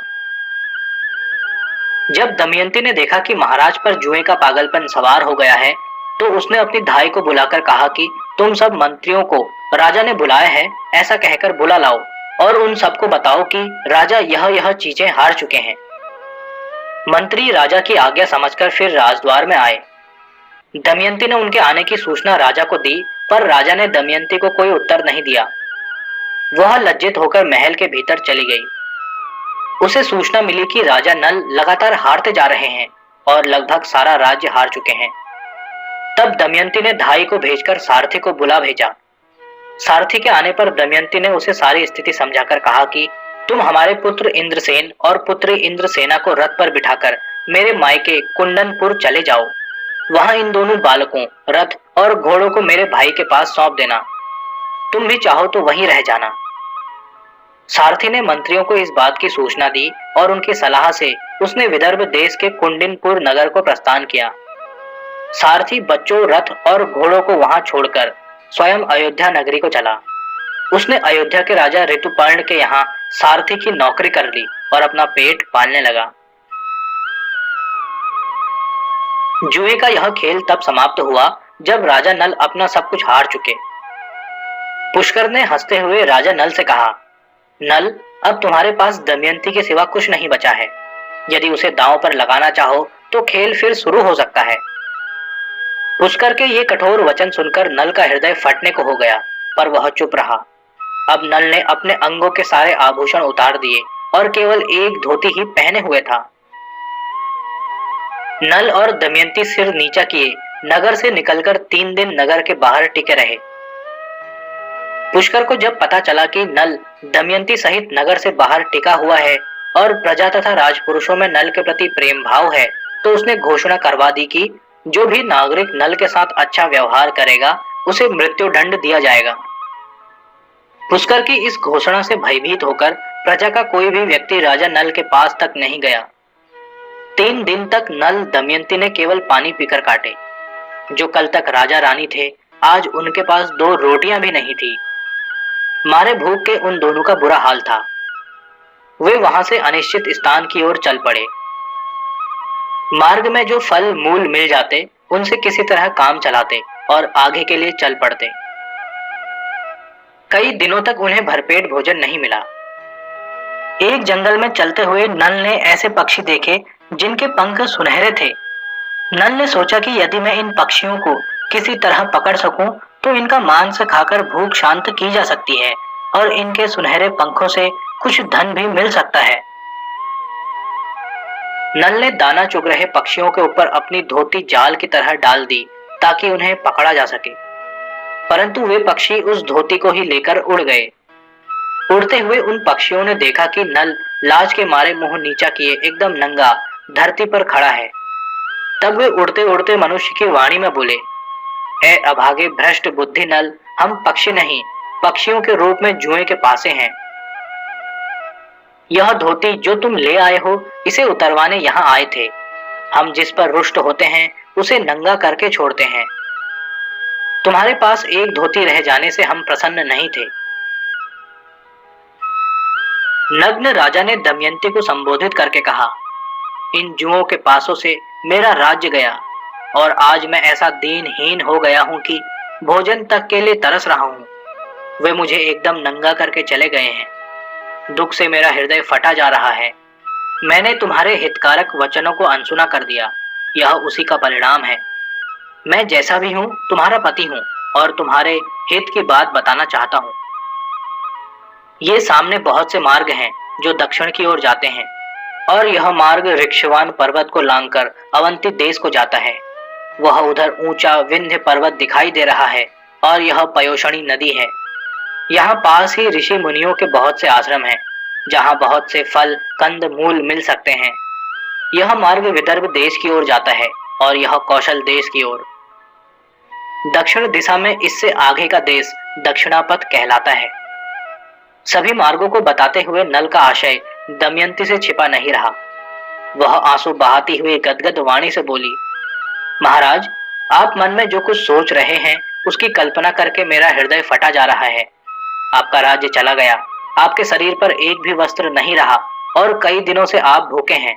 जब दमयंती ने देखा कि महाराज पर जुए का पागलपन सवार हो गया है, तो उसने अपनी धाई को बुलाकर कहा कि तुम सब मंत्रियों को राजा ने बुलाया है, ऐसा कहकर बुला लाओ और उन सबको बताओ कि राजा यह चीजें हार चुके हैं। मंत्री राजा की आज्ञा समझकर फिर राजद्वार में आए। दमयंती ने उनके आने की सूचना राजा को दी, पर राजा ने दमयंती को कोई उत्तर नहीं दिया। वह लज्जित होकर महल के भीतर चली गई। उसे सूचना मिली कि राजा नल लगातार हारते जा रहे हैं और लगभग सारा राज्य हार चुके हैं। तब दमयंती ने धाई को भेजकर सारथी को बुला भेजा। सारथी के आने पर दमयंती ने उसे सारी स्थिति समझाकर कहा कि तुम हमारे पुत्र इंद्रसेन और पुत्री इंद्रसेना को रथ पर बिठाकर मेरे मायके कुंदनपुर चले जाओ। वहां इन दोनों बालकों, रथ और घोड़ों को मेरे भाई के पास सौंप देना। तुम भी चाहो तो वहीं रह जाना। सारथी ने मंत्रियों को इस बात की सूचना दी और उनकी सलाह से उसने विदर्भ देश के कुंडिनपुर नगर को प्रस्थान किया। सारथी बच्चों, रथ और घोड़ों को वहां छोड़कर स्वयं अयोध्या नगरी को चला। उसने अयोध्या के राजा ऋतुपर्ण के यहाँ सारथी की नौकरी कर ली और अपना पेट पालने लगा। जुए का यह खेल तब समाप्त हुआ जब राजा नल अपना सब कुछ हार चुके। पुष्कर ने हंसते हुए राजा नल से कहा, नल, अब तुम्हारे पास दमयंती के सिवा कुछ नहीं बचा है। यदि उसे दांव पर लगाना चाहो तो खेल फिर शुरू हो सकता है। पुष्कर के ये कठोर वचन सुनकर नल का हृदय फटने को हो गया, पर वह चुप रहा। अब नल ने अपने अंगों के सारे आभूषण उतार दिए और केवल एक धोती ही पहने हुए था। नल और दमयंती सिर नीचा किए नगर से निकलकर 3 दिन नगर के बाहर टिके रहे। पुष्कर को जब पता चला कि नल दमयंती सहित नगर से बाहर टिका हुआ है और प्रजा तथा राजपुरुषों में नल के प्रति प्रेम भाव है, तो उसने घोषणा करवा दी कि जो भी नागरिक नल के साथ अच्छा व्यवहार करेगा उसे मृत्युदंड दिया जाएगा। पुष्कर की इस घोषणा से भयभीत होकर प्रजा का कोई भी व्यक्ति राजा नल के पास तक नहीं गया। 3 दिन तक नल दमयंती ने केवल पानी पीकर काटे। जो कल तक राजा रानी थे, आज उनके पास 2 रोटियां भी नहीं थी। मारे भूख के उन दोनों का बुरा हाल था। वे वहां से अनिश्चित स्थान की ओर चल पड़े। मार्ग में जो फल मूल मिल जाते उनसे किसी तरह काम चलाते और आगे के लिए चल पड़ते। कई दिनों तक उन्हें भरपेट भोजन नहीं मिला। एक जंगल में चलते हुए नल ने ऐसे पक्षी देखे जिनके पंख सुनहरे थे। नल ने सोचा कि यदि मैं इन पक्षियों को किसी तरह पकड़ सकूं तो इनका मांस खाकर भूख शांत की जा सकती है और इनके सुनहरे पंखों से कुछ धन भी मिल सकता है। नल ने दाना चुग रहे पक्षियों के ऊपर अपनी धोती जाल की तरह डाल दी ताकि उन्हें पकड़ा जा सके, परंतु वे पक्षी उस धोती को ही लेकर उड़ गए। उड़ते हुए उन पक्षियों ने देखा कि नल लाज के मारे मुंह नीचा किए एकदम नंगा धरती पर खड़ा है। तब वे उड़ते उड़ते मनुष्य की वाणी में बोले, ए अभागे भ्रष्ट बुद्धि नल, हम पक्षी नहीं, पक्षियों के रूप में जुए के पासे हैं। यह धोती जो तुम ले आए हो, इसे उतरवाने यहाँ आए थे। हम जिस पर रुष्ट होते हैं उसे नंगा करके छोड़ते हैं। तुम्हारे पास एक धोती रह जाने से हम प्रसन्न नहीं थे। नग्न राजा ने दमयंती को संबोधित करके कहा, इन जुओं के पासों से मेरा राज्य गया और आज मैं ऐसा दीनहीन हो गया हूं कि भोजन तक के लिए तरस रहा हूं। वे मुझे एकदम नंगा करके चले गए हैं। दुख से मेरा हृदय फटा जा रहा है। मैंने तुम्हारे हितकारक वचनों को अनसुना कर दिया। यह उसी का परिणाम है। मैं जैसा भी हूं तुम्हारा पति हूं और तुम्हारे हित की बात बताना चाहता हूं। ये सामने बहुत से मार्ग हैं जो दक्षिण की ओर जाते हैं और यह मार्ग ऋक्षवान पर्वत को लांघकर अवंती देश को जाता है। वह उधर ऊंचा विंध्य पर्वत दिखाई दे रहा है और यह पयोषणी नदी है। यहाँ पास ही ऋषि मुनियों के बहुत से आश्रम हैं, जहाँ बहुत से फल कंद मूल मिल सकते हैं। यह मार्ग विदर्भ देश की ओर जाता है और यह कौशल देश की ओर। दक्षिण दिशा में इससे आगे का देश दक्षिणापथ कहलाता है। सभी मार्गों को बताते हुए नल का आशय दमयंती से छिपा नहीं रहा। वह आंसू बहाती हुई गदगद वाणी से बोली, महाराज, आप मन में जो कुछ सोच रहे हैं उसकी कल्पना करके मेरा हृदय फटा जा रहा है। आपका राज्य चला गया, आपके शरीर पर एक भी वस्त्र नहीं रहा और कई दिनों से आप भूखे हैं।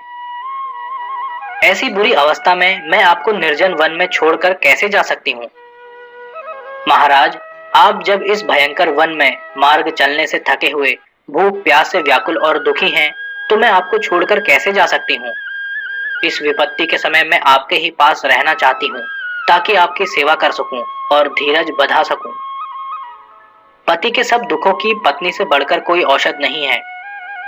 ऐसी बुरी अवस्था में मैं आपको निर्जन वन में छोड़कर कैसे जा सकती हूँ? महाराज, आप जब इस भयंकर वन में मार्ग चलने से थके हुए, भूख प्यास से व्याकुल और दुखी हैं, तो मैं आपको छोड़कर कैसे जा सकती हूँ? इस विपत्ति के समय मैं आपके ही पास रहना चाहती हूँ ताकि आपकी सेवा कर सकूं और धीरज बधा सकूं। पति के सब दुखों की पत्नी से बढ़कर कोई औषध नहीं है।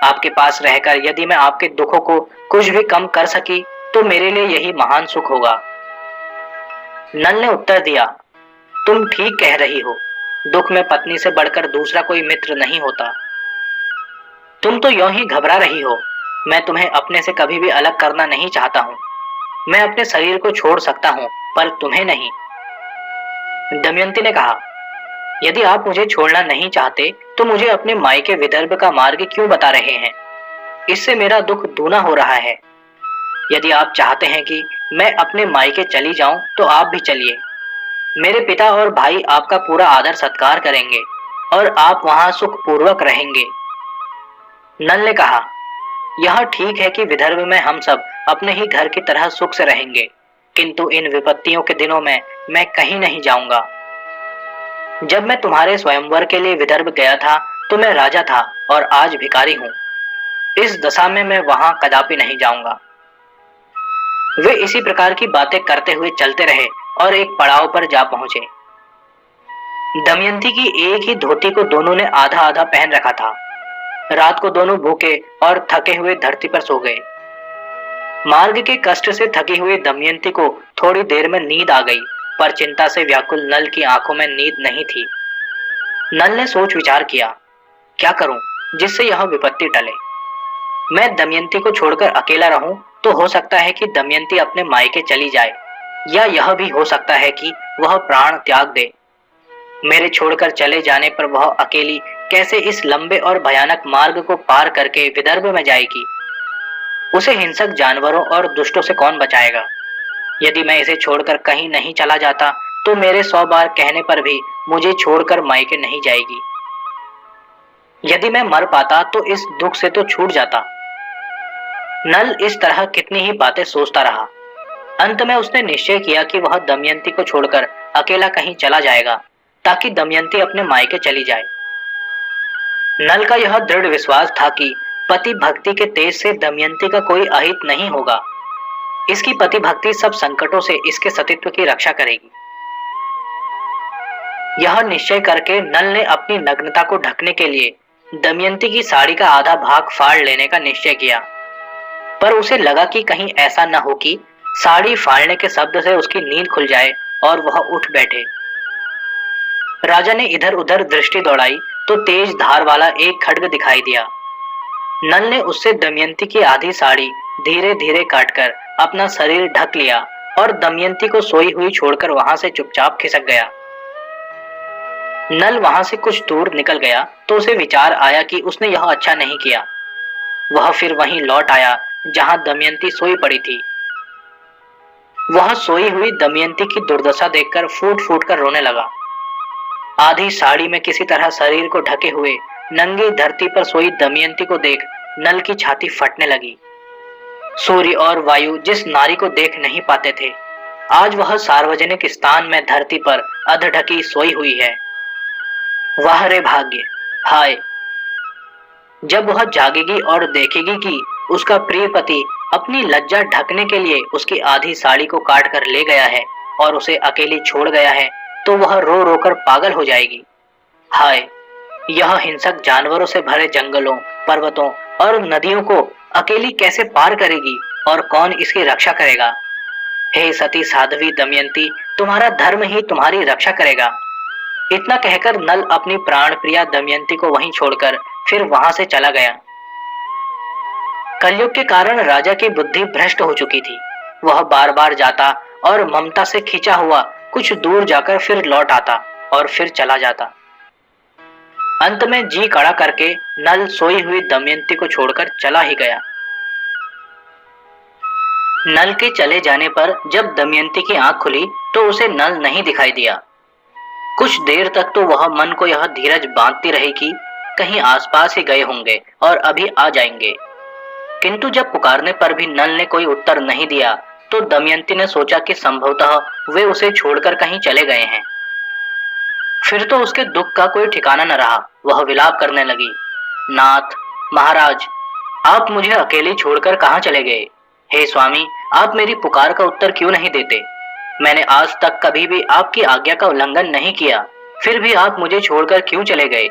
आपके पास रहकर यदि मैं आपके दुखों को कुछ भी कम कर सकी तो मेरे लिए यही महान सुख होगा। नल ने उत्तर दिया, तुम ठीक कह रही हो। दुख में पत्नी से बढ़कर दूसरा कोई मित्र नहीं होता। तुम तो यूं ही घबरा रही हो। मैं तुम्हें अपने से कभी भी अलग करना नहीं चाहता हूँ। मैं अपने शरीर को छोड़ सकता हूँ पर तुम्हें नहीं। दमयंती ने कहा, यदि आप मुझे छोड़ना नहीं चाहते तो मुझे अपने मायके विदर्भ का मार्ग क्यों बता रहे हैं? इससे मेरा दुख दूना हो रहा है। यदि आप चाहते हैं कि मैं अपने मायके चली जाऊं तो आप भी चलिए। मेरे पिता और भाई आपका पूरा आदर सत्कार करेंगे और आप वहां सुखपूर्वक रहेंगे। नल ने कहा, यह ठीक है कि विदर्भ में हम सब अपने ही घर की तरह सुख से रहेंगे, किंतु इन विपत्तियों के दिनों में मैं कहीं नहीं जाऊंगा। जब मैं तुम्हारे स्वयंवर के लिए विदर्भ गया था तो मैं राजा था और आज भिखारी हूँ। इस दशा में मैं वहां कदापि नहीं जाऊंगा। वे इसी प्रकार की बातें करते हुए चलते रहे और एक पड़ाव पर जा पहुंचे। दमयंती की एक ही धोती को दोनों ने आधा आधा पहन रखा था। रात को दोनों भूखे और थके हुए धरती पर सो गए। मार्ग के कष्ट से थकी हुई दमयंती को थोड़ी देर में नींद आ गई, पर चिंता से व्याकुल नल की आंखों में नींद नहीं थी। नल ने सोच विचार किया, क्या करूं जिससे यह विपत्ति टले? मैं दमयंती को छोड़कर अकेला रहूं तो हो सकता है कि दमयंती अपने मायके चली जाए, या यह भी हो सकता है कि वह प्राण त्याग दे। मेरे छोड़कर चले जाने पर वह अकेली कैसे इस लंबे और भयानक मार्ग को पार करके विदर्भ में जाएगी? उसे हिंसक जानवरों और दुष्टों से कौन बचाएगा? यदि मैं इसे छोड़कर कहीं नहीं चला जाता तो मेरे 100 बार कहने पर भी मुझे छोड़कर मायके नहीं जाएगी। यदि मैं मर पाता तो इस दुख से तो छूट जाता। नल इस तरह कितनी ही बातें सोचता रहा। अंत में उसने निश्चय किया कि वह दमयंती को छोड़कर अकेला कहीं चला जाएगा ताकि दमयंती अपने मायके चली जाए। नल का यह दृढ़ विश्वास था कि पति भक्ति के तेज से दमयंती का कोई अहित नहीं होगा। इसकी पति भक्ति सब संकटों से इसके सतीत्व की रक्षा करेगी। यह निश्चय करके नल ने अपनी नग्नता को ढकने के लिए दमयंती की साड़ी का आधा भाग फाड़ लेने का निश्चय किया, पर उसे लगा कि कहीं ऐसा न हो कि साड़ी फाड़ने के शब्द से उसकी नींद खुल जाए और वह उठ बैठे। राजा ने इधर उधर दृष्टि दौड़ाई तो तेज धार वाला एक खड्ग दिखाई दिया। नल ने उससे दमयंती की आधी साड़ी धीरे धीरे काटकर अपना शरीर ढक लिया और दमयंती को सोई हुई छोड़कर वहां से चुपचाप खिसक गया। नल वहां से कुछ दूर निकल गया तो उसे विचार आया कि उसने यह अच्छा नहीं किया। वह फिर वहीं लौट आया जहां दमयंती सोई पड़ी थी। वह सोई हुई दमयंती की दुर्दशा देखकर फूट फूट कर रोने लगा। आधी साड़ी में किसी तरह शरीर को ढके हुए नंगी धरती पर सोई दमयंती को देख नल की छाती फटने लगी। सूर्य और वायु जिस नारी को देख नहीं पाते थे, आज वह सार्वजनिक स्थान में धरती पर अधढकी सोई हुई है। वाह रे भाग्य, हाय! जब वह जागेगी और देखेगी कि उसका प्रिय पति अपनी लज्जा ढकने के लिए उसकी आधी साड़ी को काट कर ले गया है और उसे अकेली छोड़ गया है, तो वह रो रो कर पागल हो जाएगी। हाय! यह हिंसक जानवरों से भरे जंगलों, पर्वतों और नदियों को अकेली कैसे पार करेगी और कौन इसकी रक्षा करेगा? हे सती साध्वी दमयंती, तुम्हारा धर्म ही तुम्हारी रक्षा करेगा। इतना कहकर नल अपनी प्राण प्रिया दमयंती को वहीं छोड़कर फिर वहां से चला गया। कलयुग के कारण राजा की बुद्धि भ्रष्ट हो चुकी थी। वह बार बार जाता और ममता से खींचा हुआ कुछ दूर जाकर फिर लौट आता और फिर चला जाता। अंत में जी कड़ा करके नल सोई हुई दमयंती को छोड़कर चला ही गया। नल के चले जाने पर जब दमयंती की आंख खुली तो उसे नल नहीं दिखाई दिया। कुछ देर तक तो वह मन को यह धीरज बांधती रही कि कहीं आसपास ही गए होंगे और अभी आ जाएंगे, किंतु जब पुकारने पर भी नल ने कोई उत्तर नहीं दिया तो दमयंती ने सोचा कि संभवतः वे उसे छोड़कर कहीं चले गए हैं। फिर तो उसके दुख का कोई ठिकाना न रहा। वह विलाप करने लगी, नाथ, महाराज, आप मुझे अकेली छोड़कर कहाँ चले गए? हे स्वामी, आप मेरी पुकार का उत्तर क्यों नहीं देते? मैंने आज तक कभी भी आपकी आज्ञा का उल्लंघन नहीं किया, फिर भी आप मुझे छोड़कर क्यों चले गए?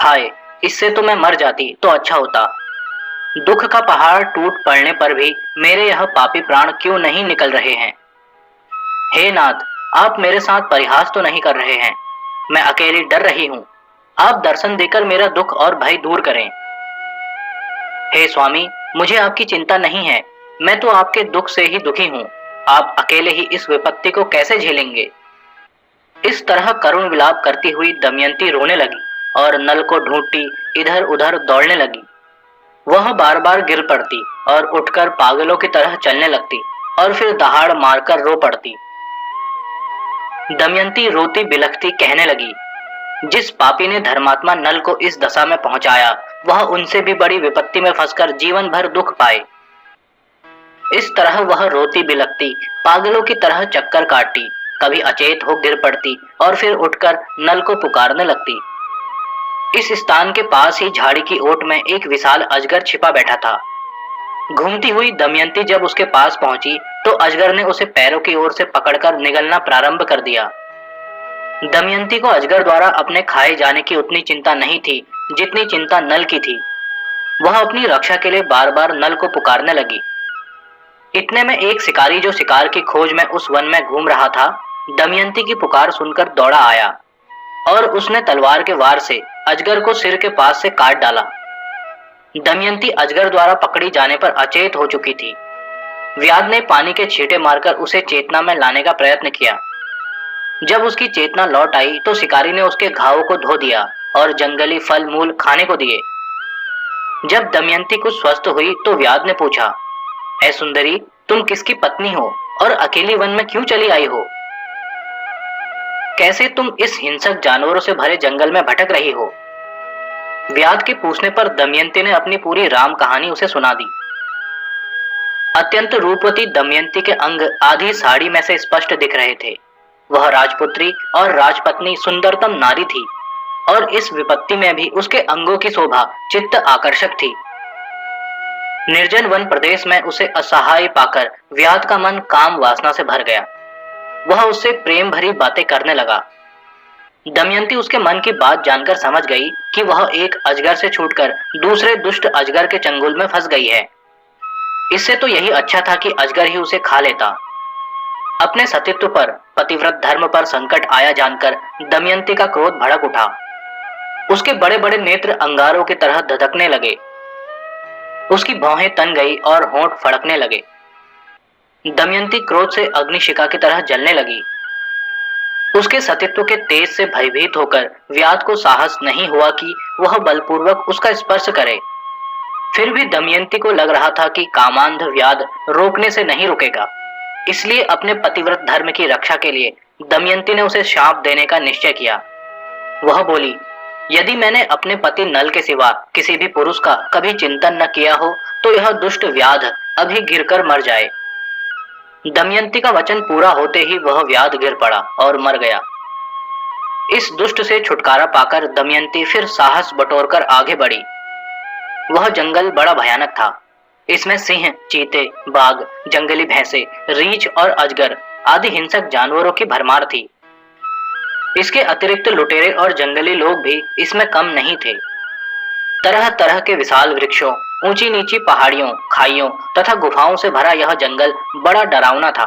हाय, इससे तो मैं मर जाती तो अच्छा होता। दुख का पहाड़ टूट पड़ने पर भी मेरे यह पापी प्राण क्यों नहीं निकल रहे हैं? हे नाथ, आप मेरे साथ परिहास तो नहीं कर रहे हैं? मैं अकेली डर रही हूँ। आप दर्शन देकर मेरा दुख और भय दूर करें। हे स्वामी, मुझे आपकी चिंता नहीं है। मैं तो आपके दुख से ही दुखी हूँ। आप अकेले ही इस विपत्ति को कैसे झेलेंगे? इस तरह करुण विलाप करती हुई दमयंती रोने लगी और नल को ढूंढती इधर उधर दौड़ने लगी। वह बार बार गिर पड़ती और उठकर पागलों की तरह चलने लगती और फिर दहाड़ मारकर रो पड़ती। दमयंती रोती बिलखती कहने लगी, जिस पापी ने धर्मात्मा नल को इस दशा में पहुंचाया, वह उनसे भी बड़ी विपत्ति में फंसकर जीवन भर दुख पाए। इस तरह वह रोती बिलखती पागलों की तरह चक्कर काटती, कभी अचेत हो गिर पड़ती और फिर उठकर नल को पुकारने लगती। इस स्थान के पास ही झाड़ी की ओट में एक विशाल अजगर छिपा बैठा था। घूमती हुई दमयंती जब उसके पास पहुंची तो अजगर ने उसे पैरों की ओर से पकड़कर निगलना प्रारंभ कर दिया। दमयंती को अजगर द्वारा अपने खाए जाने की उतनी चिंता नहीं थी जितनी चिंता नल की थी। वह अपनी रक्षा के लिए बार बार नल को पुकारने लगी। इतने में एक शिकारी जो शिकार की खोज में उस वन में घूम रहा था, दमयंती की पुकार सुनकर दौड़ा आया और उसने तलवार के वार से अजगर को सिर के पास से काट डाला। दमयंती अजगर द्वारा पकड़ी जाने पर अचेत हो चुकी थी। व्याध ने पानी के छींटे मारकर उसे चेतना में लाने का प्रयत्न किया। जब उसकी चेतना लौट आई तो शिकारी ने उसके घावों को धो दिया और जंगली फल मूल खाने को दिए। जब दमयंती कुछ स्वस्थ हुई तो व्याध ने पूछा, ऐ सुंदरी, तुम किसकी पत्नी हो और अकेली वन में क्यों चली आई हो? कैसे तुम इस हिंसक जानवरों से भरे जंगल में भटक रही हो? व्याध के पूछने पर दमयंती ने अपनी पूरी राम कहानी उसे सुना दी। अत्यंत रूपवती दमयंती के अंग आधी साड़ी में से स्पष्ट दिख रहे थे। वह राजपुत्री और राजपत्नी सुंदरतम नारी थी और इस विपत्ति में भी उसके अंगों की शोभा चित्त आकर्षक थी। निर्जन वन प्रदेश में उसे असहाय पाकर व्याध का मन काम वासना से भर गया। वह उससे प्रेम भरी बातें करने लगा। दमयंती उसके मन की बात जानकर समझ गई कि वह एक अजगर से छूटकर दूसरे दुष्ट अजगर के चंगुल में फंस गई है। इससे तो यही अच्छा था कि अजगर ही उसे खा लेता। अपने सतीत्व पर, पतिव्रत धर्म पर संकट आया जानकर दमयंती का क्रोध भड़क उठा। उसके बड़े बड़े नेत्र अंगारों की तरह धधकने लगे। उसकी भौहें तन गई और होंठ फड़कने लगे। दमयंती क्रोध से अग्निशिखा की तरह जलने लगी। उसके सतीत्व के तेज से भयभीत होकर व्याध को साहस नहीं हुआ कि वह बलपूर्वक उसका स्पर्श करे। फिर भी दमयंती को लग रहा था कि कामांध व्याध रोकने से नहीं रुकेगा। इसलिए अपने पतिव्रत धर्म की रक्षा के लिए दमयंती ने उसे शाप देने का निश्चय किया। वह बोली, यदि मैंने अपने पति नल के सिवा किसी भी पुरुष का कभी चिंतन न किया हो तो यह दुष्ट व्याध अभी गिरकर मर जाए। दमयंती का वचन पूरा होते ही वह व्याध गिर पड़ा और मर गया। इस दुष्ट से छुटकारा पाकर दमयंती फिर साहस बटोरकर आगे बढ़ी। वह जंगल बड़ा भयानक था। इसमें सिंह, चीते, बाघ, जंगली भैंसे, रीछ और अजगर आदि हिंसक जानवरों की भरमार थी। इसके अतिरिक्त लुटेरे और जंगली लोग भी इसमें कम नहीं थे। तरह तरह के विशाल वृक्षों, ऊंची नीची पहाड़ियों, खाइयों तथा गुफाओं से भरा यह जंगल बड़ा डरावना था।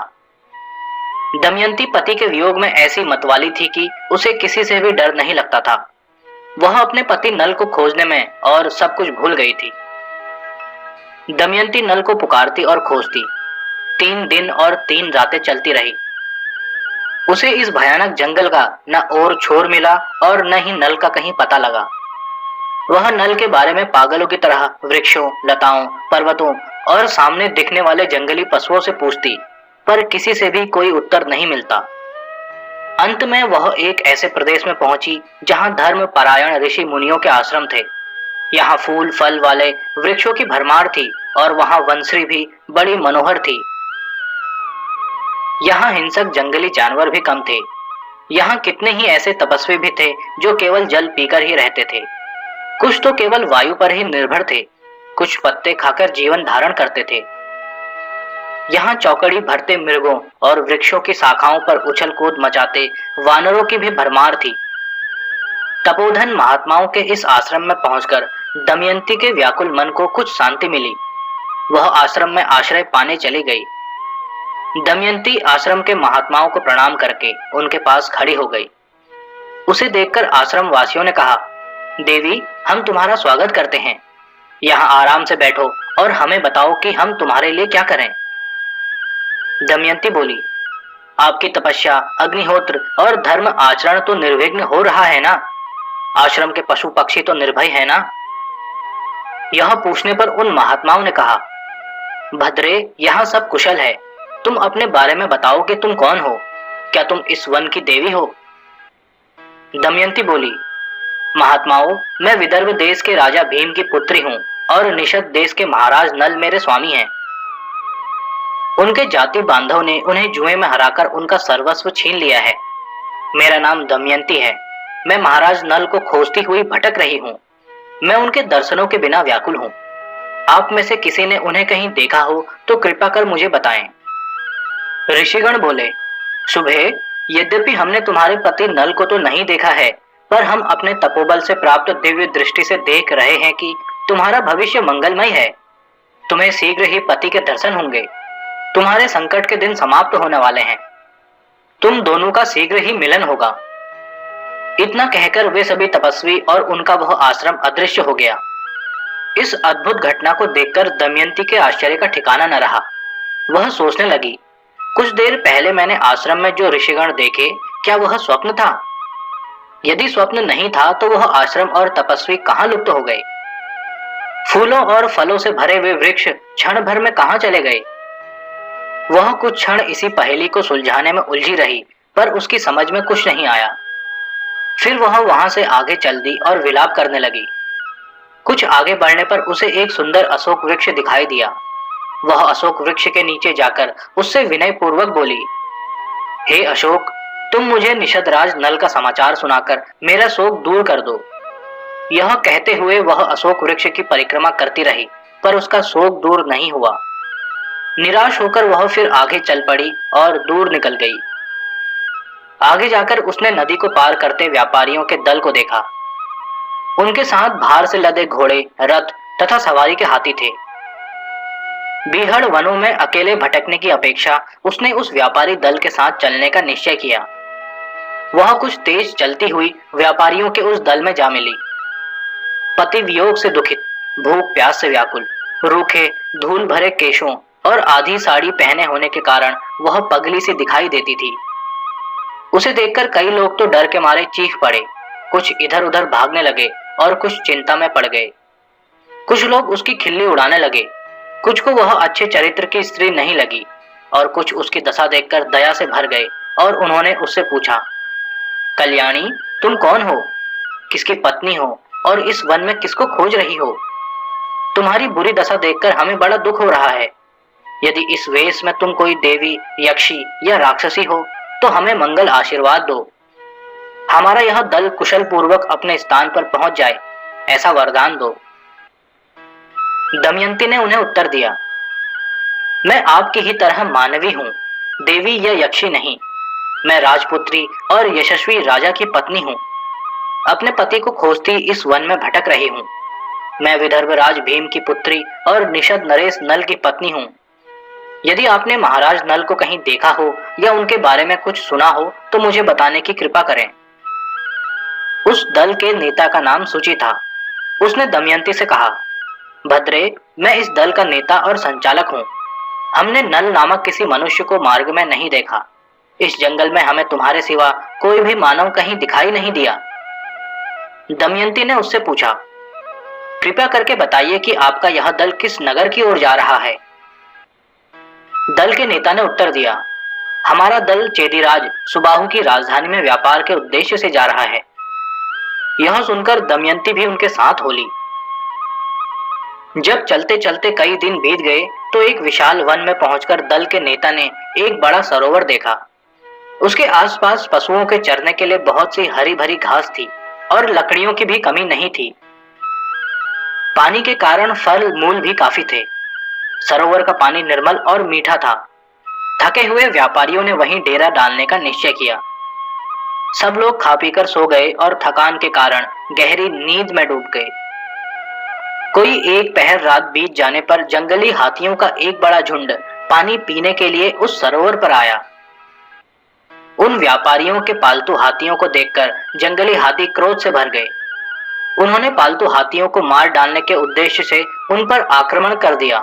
दमयंती पति के वियोग में ऐसी मतवाली थी कि उसे किसी से भी डर नहीं लगता था। वह अपने पति नल को खोजने में और सब कुछ भूल गई थी। दमयंती नल को पुकारती और खोजती। 3 दिन और 3 रातें चलती रही। उसे इस भयानक जंगल का न और छोर मिला और न ही नल का कहीं पता लगा। वह नल के बारे में पागलों की तरह वृक्षों, लताओं, पर्वतों और सामने दिखने वाले जंगली पशुओं से पूछती, पर किसी से भी कोई उत्तर नहीं मिलता। अंत में वह एक ऐसे प्रदेश में पहुंची जहां धर्म परायण ऋषि मुनियों के आश्रम थे। यहाँ फूल फल वाले वृक्षों की भरमार थी और वहां वंशरी भी बड़ी मनोहर थी। यहाँ हिंसक जंगली जानवर भी कम थे। यहाँ कितने ही ऐसे तपस्वी भी थे जो केवल जल पीकर ही रहते थे। कुछ तो केवल वायु पर ही निर्भर थे, कुछ पत्ते खाकर जीवन धारण करते थे। यहाँ चौकड़ी भरते मृगों और वृक्षों की शाखाओं पर उछल कूद मचाते वानरों की भी भरमार थी। तपोधन महात्माओं के इस आश्रम में पहुंचकर दमयंती के व्याकुल मन को कुछ शांति मिली। वह आश्रम में आश्रय पाने चली गई। दमयंती आश्रम के महात्माओं को प्रणाम करके उनके पास खड़ी हो गई। उसे देखकर आश्रम वासियों ने कहा, देवी, हम तुम्हारा स्वागत करते हैं। यहाँ आराम से बैठो और हमें बताओ कि हम तुम्हारे लिए क्या करें। दमयंती बोली, आपकी तपस्या, अग्निहोत्र और धर्म आचरण तो निर्विघ्न हो रहा है ना? आश्रम के पशु पक्षी तो निर्भय है ना? यह पूछने पर उन महात्माओं ने कहा, भद्रे, यहाँ सब कुशल है। तुम अपने बारे में बताओ कि तुम कौन हो? क्या तुम इस वन की देवी हो? दमयंती बोली, महात्माओं, मैं विदर्भ देश के राजा भीम की पुत्री हूँ और निषद देश के महाराज नल मेरे स्वामी हैं। उनके जाति बांधव ने उन्हें जुए में हराकर उनका सर्वस्व छीन लिया है। मेरा नाम दमयंती है। मैं महाराज नल को खोजती हुई भटक रही हूँ। मैं उनके दर्शनों के बिना व्याकुल हूँ। आप में से किसी ने उन्हें कहीं देखा हो तो कृपा कर मुझे बताएं। ऋषिगण बोले, सुबह, यद्यपि हमने तुम्हारे पति नल को तो नहीं देखा है, पर हम अपने तपोबल से प्राप्त दिव्य दृष्टि से देख रहे हैं कि तुम्हारा भविष्य मंगलमय है। तुम्हें शीघ्र ही पति के दर्शन होंगे। तुम्हारे संकट के दिन समाप्त होने वाले हैं। तुम दोनों का शीघ्र ही मिलन होगा। इतना कहकर वे सभी तपस्वी और उनका वह आश्रम अदृश्य हो गया। इस अद्भुत घटना को देखकर दमयंती के आश्चर्य का ठिकाना न रहा। वह सोचने लगी, कुछ देर पहले मैंने आश्रम में जो ऋषिगण देखे, क्या वह स्वप्न था? यदि स्वप्न नहीं था तो वह आश्रम और तपस्वी कहाँ लुप्त हो गए? फूलों और फलों से भरे हुए वृक्ष क्षण भर में कहाँ चले गए? वह कुछ क्षण इसी पहेली को सुलझाने में उलझी रही, पर उसकी समझ में कुछ नहीं आया। फिर वह वहां से आगे चल दी और विलाप करने लगी। कुछ आगे बढ़ने पर उसे एक सुंदर अशोक वृक्ष दिखाई दिया। वह अशोक वृक्ष के नीचे जाकर उससे विनय पूर्वक बोली, हे अशोक, तुम मुझे निषदराज नल का समाचार सुनाकर मेरा शोक दूर कर दो। यह कहते हुए वह अशोक वृक्ष की परिक्रमा करती रही, पर उसका शोक दूर नहीं हुआ। निराश होकर वह फिर आगे चल पड़ी और दूर निकल गई। आगे जाकर उसने नदी को पार करते व्यापारियों के दल को देखा। उनके साथ भार से लदे घोड़े, रथ तथा सवारी के हाथी थे। बीहड़ वनों में अकेले भटकने की अपेक्षा उसने उस व्यापारी दल के साथ चलने का निश्चय किया। वह कुछ तेज चलती हुई व्यापारियों के उस दल में जा मिली। पति वियोग से दुखित, भूख प्यास से व्याकुल, रूखे धूल भरे केशों और आधी साड़ी पहने होने के कारण वह पगली सी दिखाई देती थी। उसे देखकर कई लोग तो डर के मारे चीख पड़े, कुछ इधर उधर भागने लगे और कुछ चिंता में पड़ गए। कुछ लोग उसकी खिल्ली उड़ाने लगे, कुछ को वह अच्छे चरित्र की स्त्री नहीं लगी और कुछ उसकी दशा देखकर दया से भर गए और उन्होंने उससे पूछा, कल्याणी, तुम कौन हो? किसकी पत्नी हो और इस वन में किसको खोज रही हो। तुम्हारी बुरी दशा देखकर हमें बड़ा दुख हो रहा है। यदि इस वेश में तुम कोई देवी, यक्षी या राक्षसी हो तो हमें मंगल आशीर्वाद दो। हमारा यह दल कुशल पूर्वक अपने स्थान पर पहुंच जाए, ऐसा वरदान दो। दमयंती ने उन्हें उत्तर दिया, मैं आपकी ही तरह मानवी हूँ, देवी या यक्षी नहीं। मैं राजपुत्री और यशस्वी राजा की पत्नी हूँ। अपने पति को खोजती इस वन में भटक रही हूँ। मैं विदर्भराज भीम की पुत्री और निषद नरेश नल की पत्नी हूँ। यदि आपने महाराज नल को कहीं देखा हो या उनके बारे में कुछ सुना हो तो मुझे बताने की कृपा करें। उस दल के नेता का नाम सुचि था। उसने दमयंती से कहा, भद्रे, मैं इस दल का नेता और संचालक हूँ। हमने नल नामक किसी मनुष्य को मार्ग में नहीं देखा। इस जंगल में हमें तुम्हारे सिवा कोई भी मानव कहीं दिखाई नहीं दिया। दमयंती ने उससे पूछा, कृपया करके बताइए कि आपका यह दल किस नगर की ओर जा रहा है। दल के नेता ने उत्तर दिया, हमारा दल चेदिराज सुबाहु की राजधानी में व्यापार के उद्देश्य से जा रहा है। यह सुनकर दमयंती भी उनके साथ हो ली। जब चलते चलते कई दिन बीत गए तो एक विशाल वन में पहुंचकर दल के नेता ने एक बड़ा सरोवर देखा। उसके आसपास पशुओं के चरने के लिए बहुत सी हरी भरी घास थी और लकड़ियों की भी कमी नहीं थी। पानी के कारण फल मूल भी काफी थे। सरोवर का पानी निर्मल और मीठा था। थके हुए व्यापारियों ने वहीं डेरा डालने का निश्चय किया। सब लोग खा पीकर सो गए और थकान के कारण गहरी नींद में डूब गए। कोई एक पहर रात बीत जाने पर जंगली हाथियों का एक बड़ा झुंड पानी पीने के लिए उस सरोवर पर आया। उन व्यापारियों के पालतू हाथियों को देखकर जंगली हाथी क्रोध से भर गए। उन्होंने पालतू हाथियों को मार डालने के उद्देश्य से उन पर आक्रमण कर दिया।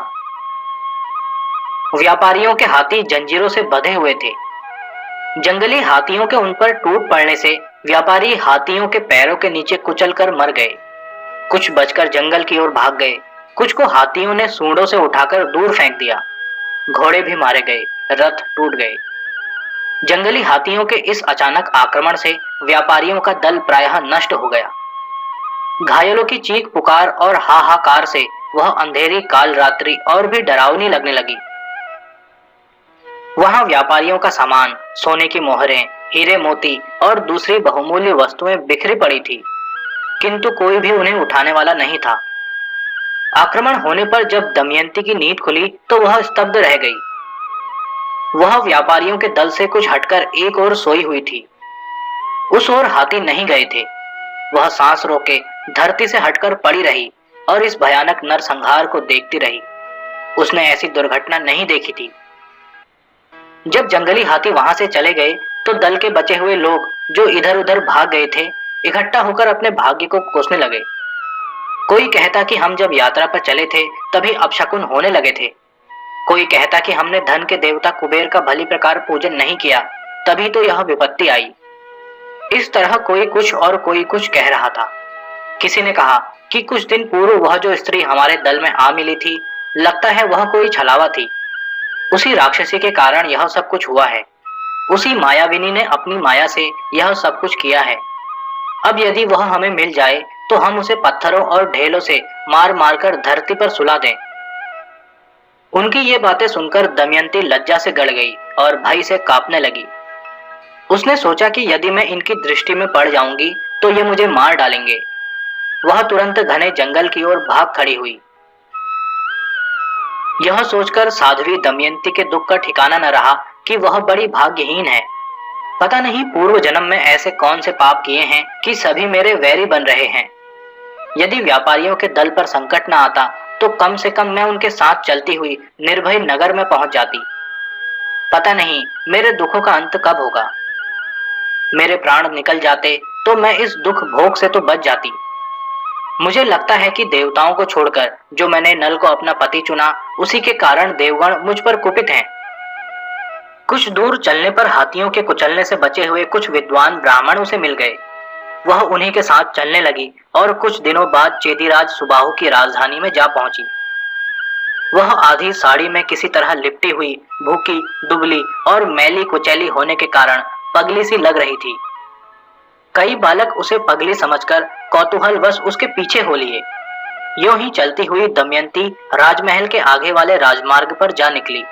व्यापारियों के हाथी जंजीरों से बंधे हुए थे। जंगली हाथियों के उन पर टूट पड़ने से व्यापारी हाथियों के पैरों के नीचे कुचलकर मर गए। कुछ बचकर जंगल की ओर भाग गए। कुछ को हाथियों ने सूंडों से उठाकर दूर फेंक दिया। घोड़े भी मारे गए, रथ टूट गए। जंगली हाथियों के इस अचानक आक्रमण से व्यापारियों का दल प्रायः नष्ट हो गया। घायलों की चीख पुकार और हाहाकार से वह अंधेरी काल रात्रि और भी डरावनी लगने लगी। वहां व्यापारियों का सामान, सोने की मोहरें, हीरे मोती और दूसरी बहुमूल्य वस्तुएं बिखरी पड़ी थी, किंतु कोई भी उन्हें उठाने वाला नहीं था। आक्रमण होने पर जब दमयंती की नींद खुली तो वह स्तब्ध रह गई। वह व्यापारियों के दल से कुछ हटकर एक ओर सोई हुई थी। उस ओर हाथी नहीं गए थे। वह सांस रोके धरती से हटकर पड़ी रही और इस भयानक नरसंहार को देखती रही। उसने ऐसी दुर्घटना नहीं देखी थी। जब जंगली हाथी वहां से चले गए तो दल के बचे हुए लोग जो इधर उधर भाग गए थे इकट्ठा होकर अपने भाग्य को कोसने लगे। कोई कहता कि हम जब यात्रा पर चले थे तभी अपशकुन होने लगे थे। कोई कहता कि हमने धन के देवता कुबेर का भली प्रकार पूजन नहीं किया, तभी तो यह विपत्ति आई। इस तरह कोई कुछ और कोई कुछ कह रहा था। किसी ने कहा कि कुछ दिन पूर्व वह जो स्त्री हमारे दल में आ मिली थी, लगता है वह कोई छलावा थी। उसी राक्षसी के कारण यह सब कुछ हुआ है। उसी मायाविनी ने अपनी माया से यह सब कुछ किया है। अब यदि वह हमें मिल जाए तो हम उसे पत्थरों और ढेलों से मार मार कर धरती पर सुला दें। उनकी ये बातें सुनकर दमयंती लज्जा से गड़ गई और भय से कांपने लगी। उसने सोचा कि यदि मैं इनकी दृष्टि में पड़ जाऊंगी तो ये मुझे मार डालेंगे। वह तुरंत घने जंगल की ओर भाग खड़ी हुई। यह सोचकर साध्वी दमयंती के दुख का ठिकाना न रहा कि वह बड़ी भाग्यहीन है। पता नहीं पूर्व जन्म में ऐसे कौन से पाप किए हैं कि सभी मेरे वैरी बन रहे हैं। यदि व्यापारियों के दल पर संकट न आता तो कम से कम मैं उनके साथ चलती हुई निर्भय नगर में पहुंच जाती। पता नहीं मेरे दुखों का अंत कब होगा। मेरे प्राण निकल जाते तो मैं इस दुख भोग से तो बच जाती। मुझे लगता है कि देवताओं को छोड़कर जो मैंने नल को अपना पति चुना, उसी के कारण देवगण मुझ पर कुपित हैं। कुछ दूर चलने पर हाथियों के कुचलने से बचे हुए कुछ विद्वान ब्राह्मण उसे मिल गए। वह उन्हीं के साथ चलने लगी और कुछ दिनों बाद चेदिराज सुबाहु की राजधानी में जा पहुंची। वह आधी साड़ी में किसी तरह लिपटी हुई, भूखी, दुबली और मैली कुचैली होने के कारण पगली सी लग रही थी। कई बालक उसे पगली समझकर कौतूहलवश उसके पीछे हो लिए। यूं ही चलती हुई दमयंती राजमहल के आगे वाले राजमार्ग पर जा निकली।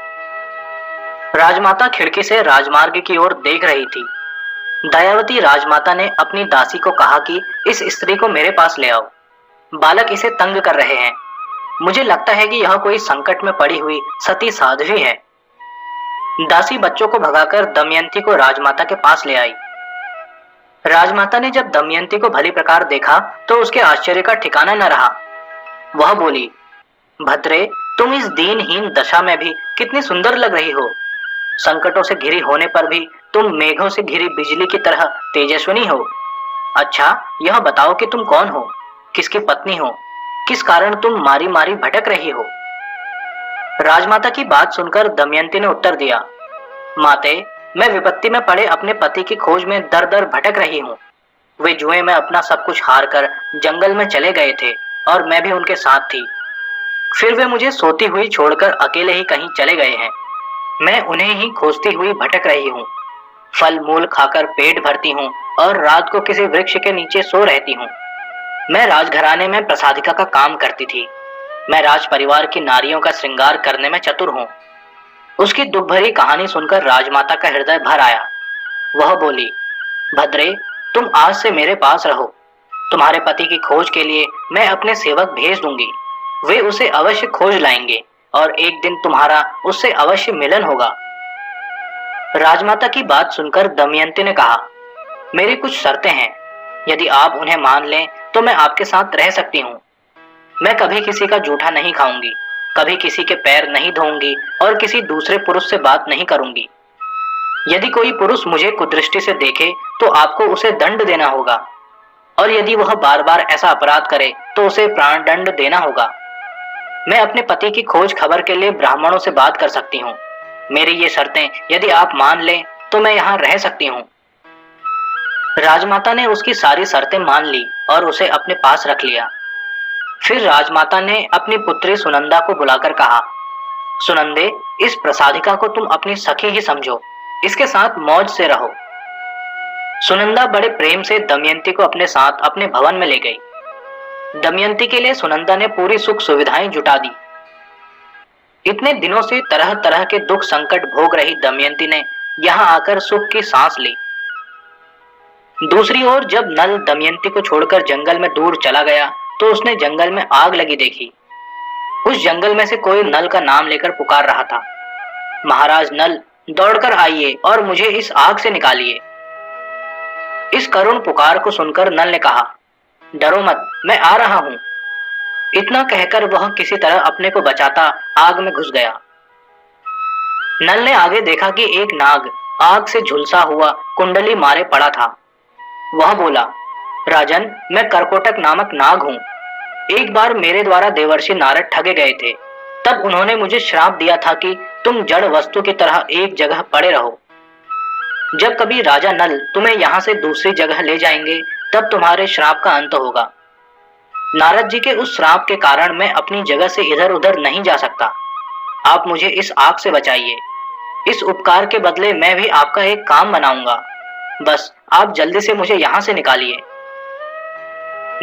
राजमाता खिड़की से राजमार्ग की ओर देख रही थी। दयावती राजमाता ने अपनी दासी को कहा कि इस स्त्री को मेरे पास ले आओ। बालक इसे तंग कर रहे हैं। मुझे लगता है कि यह कोई संकट में पड़ी हुई सती साध्वी है। दासी बच्चों को भगाकर दमयंती को राजमाता के पास ले आई। राजमाता ने जब दमयंती को भली प्रकार देखा तो उसके आश्चर्य का ठिकाना न रहा। वह बोली, भद्रे, तुम इस दीनहीन दशा में भी कितनी सुंदर लग रही हो। संकटों से घिरी होने पर भी तुम मेघों से घिरी बिजली की तरह तेजस्विनी हो। अच्छा, यह बताओ कि तुम कौन हो, किसकी पत्नी हो, किस कारण तुम मारी मारी भटक रही हो। राजमाता की बात सुनकर दमयंती ने उत्तर दिया, माते, मैं विपत्ति में पड़े अपने पति की खोज में दर दर भटक रही हूँ। वे जुए में अपना सब कुछ हार कर जंगल में चले गए थे और मैं भी उनके साथ थी। फिर वे मुझे सोती हुई छोड़कर अकेले ही कहीं चले गए हैं। मैं उन्हें ही खोजती हुई भटक रही हूँ। फल मूल खाकर पेट भरती हूँ और रात को किसी वृक्ष के नीचे सो रहती हूँ। मैं राजघराने में प्रसादिका का काम करती थी। मैं राज परिवार की नारियों का श्रृंगार करने में चतुर हूँ। उसकी दुख भरी कहानी सुनकर राजमाता का हृदय भर आया। वह बोली, भद्रे, तुम आज से मेरे पास रहो। तुम्हारे पति की खोज के लिए मैं अपने सेवक भेज दूंगी। वे उसे अवश्य खोज लाएंगे और एक दिन तुम्हारा उससे अवश्य मिलन होगा। राजमाता की बात सुनकर दमयंती ने कहा, मेरी कुछ शर्तें हैं। यदि आप उन्हें मान लें तो मैं आपके साथ रह सकती हूँ। मैं कभी किसी का जूठा नहीं खाऊंगी, कभी किसी के पैर नहीं धोऊंगी और किसी दूसरे पुरुष से बात नहीं करूंगी। यदि कोई पुरुष मुझे कुदृष्टि से देखे तो आपको उसे दंड देना होगा, और यदि वह बार बार ऐसा अपराध करे तो उसे प्राण दंड देना होगा। मैं अपने पति की खोज खबर के लिए ब्राह्मणों से बात कर सकती हूँ। मेरी ये शर्तें यदि आप मान लें तो मैं यहाँ रह सकती हूँ। राजमाता ने उसकी सारी शर्तें मान ली और उसे अपने पास रख लिया। फिर राजमाता ने अपनी पुत्री सुनंदा को बुलाकर कहा, सुनंदे, इस प्रसादिका को तुम अपनी सखी ही समझो। इसके साथ मौज से रहो। सुनंदा बड़े प्रेम से दमयंती को अपने साथ अपने भवन में ले गई। दमयंती के लिए सुनंदा ने पूरी सुख सुविधाएं जुटा दी। इतने दिनों से तरह तरह के दुख संकट भोग रही दमयंती ने यहाँ आकर सुख की सांस ली। दूसरी ओर जब नल दमयंती को छोड़कर जंगल में दूर चला गया तो उसने जंगल में आग लगी देखी। उस जंगल में से कोई नल का नाम लेकर पुकार रहा था, महाराज नल, दौड़कर आइए और मुझे इस आग से निकालिए। इस करुण पुकार को सुनकर नल ने कहा, डरो मत, मैं आ रहा हूं। इतना कहकर वह किसी तरह अपने को बचाता आग में घुस गया। नल ने आगे देखा कि एक नाग आग से झुलसा हुआ कुंडली मारे पड़ा था। वह बोला, राजन, मैं करकोटक नामक नाग हूं। एक बार मेरे द्वारा देवर्षि नारद ठगे गए थे। तब उन्होंने मुझे श्राप दिया था कि तुम जड़ वस्तु की तरह एक जगह पड़े रहो। जब कभी राजा नल तुम्हें यहाँ से दूसरी जगह ले जाएंगे तब तुम्हारे श्राप का अंत होगा। नारद जी के उस श्राप के कारण मैं अपनी जगह से इधर उधर नहीं जा सकता। आप मुझे इस आग से बचाइए। इस उपकार के बदले मैं भी आपका एक काम बनाऊंगा। बस आप जल्दी से मुझे यहाँ से निकालिए।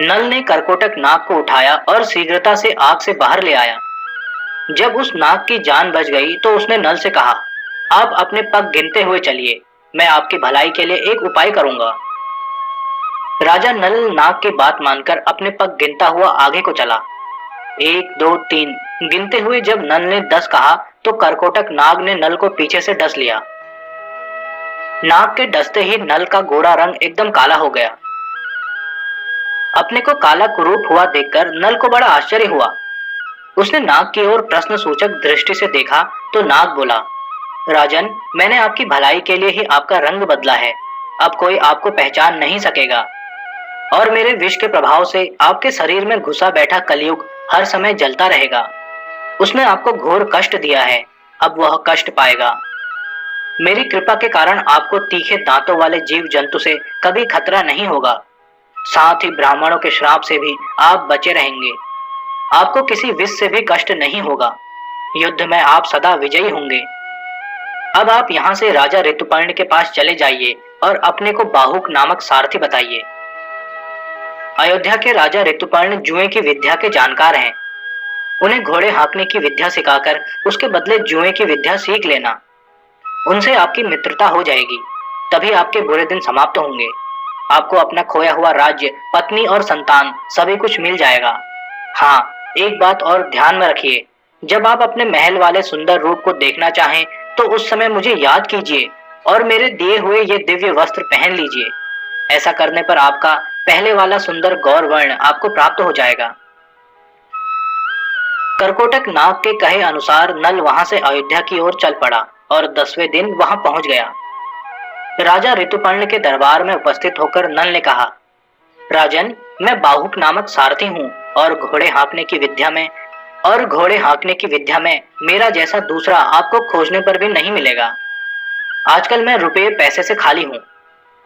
नल ने करकोटक नाग को उठाया और शीघ्रता से आग से बाहर ले आया। जब उस नाग की जान बच गई तो उसने नल से कहा, आप अपने पग गिनते हुए चलिए, मैं आपकी भलाई के लिए एक उपाय करूंगा। राजा नल नाग की बात मानकर अपने पग गिनता हुआ आगे को चला। 1 2 3 गिनते हुए जब नल ने 10 कहा तो करकोटक नाग ने नल को पीछे से डस लिया। नाग के डसते ही नल का गोरा रंग एकदम काला हो गया। अपने को काला कुरूप हुआ देखकर नल को बड़ा आश्चर्य हुआ। उसने नाग की ओर प्रश्न सूचक दृष्टि से देखा तो नाग बोला, राजन, मैंने आपकी भलाई के लिए ही आपका रंग बदला है। अब कोई आपको पहचान नहीं सकेगा और मेरे विष के प्रभाव से आपके शरीर में घुसा बैठा कलयुग हर समय जलता रहेगा। उसने आपको घोर कष्ट दिया है, अब वह कष्ट पाएगा। मेरी कृपा के कारण आपको तीखे दांतों वाले जीव जंतु से कभी खतरा नहीं होगा। साथ ही ब्राह्मणों के श्राप से भी आप बचे रहेंगे। आपको किसी विष से भी कष्ट नहीं होगा। युद्ध में आप सदा विजयी होंगे। अब आप यहाँ से राजा ऋतुपर्ण के पास चले जाइए और अपने को बाहुक नामक सारथी बताइए। अयोध्या के राजा ऋतुपर्ण जुए की विद्या के जानकार हैं। उन्हें घोड़े हाँकने की विद्या सिखाकर उसके बदले जुए की विद्या सीख लेना। उनसे आपकी मित्रता हो जाएगी, तभी आपके बुरे दिन समाप्त होंगे। आपको अपना खोया हुआ राज्य, पत्नी और संतान सभी कुछ मिल जाएगा। हाँ, एक बात और ध्यान में रखिए, जब आप अपने महल वाले सुंदर रूप को देखना चाहें तो उस समय मुझे याद कीजिए और मेरे दिए हुए ये दिव्य वस्त्र पहन लीजिए। ऐसा करने पर आपका पहले वाला सुंदर गौर वर्ण आपको प्राप्त हो जाएगा। करकोटक नाग के कहे अनुसार नल वहां से अयोध्या की ओर चल पड़ा और 10वें दिन वहां पहुंच गया। राजा ऋतुपर्ण के दरबार में उपस्थित होकर नल ने कहा, राजन, मैं बाहुक नामक सारथी हूँ और घोड़े हाँकने की विद्या में मेरा जैसा दूसरा आपको खोजने पर भी नहीं मिलेगा। आजकल मैं रुपये पैसे से खाली हूँ।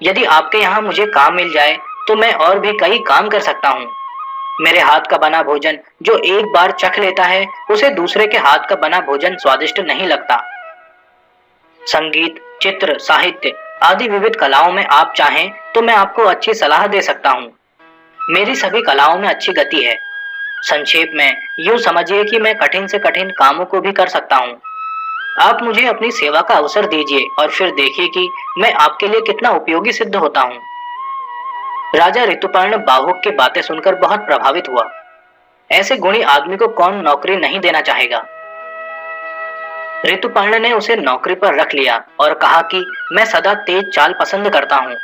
यदि आपके यहाँ मुझे काम मिल जाए तो मैं और भी कई काम कर सकता हूँ। मेरे हाथ का बना भोजन जो एक बार चख लेता है, उसे दूसरे के हाथ का बना भोजन स्वादिष्ट नहीं लगता। संगीत, चित्र, साहित्य आदि विविध कलाओं में आप चाहें तो मैं आपको अच्छी सलाह दे सकता हूँ। मेरी सभी कलाओं में अच्छी गति है। संक्षेप में यूं समझिए कि मैं कठिन से कठिन कामों को भी कर सकता हूँ। आप मुझे अपनी सेवा का अवसर दीजिए और फिर देखिए कि मैं आपके लिए कितना उपयोगी सिद्ध होता हूँ। राजा ऋतुपर्ण बाहुक की बातें सुनकर बहुत प्रभावित हुआ। ऐसे गुणी आदमी को कौन नौकरी नहीं देना चाहेगा। ऋतुपर्ण ने उसे नौकरी पर रख लिया और कहा कि मैं सदा तेज चाल पसंद करता हूँ।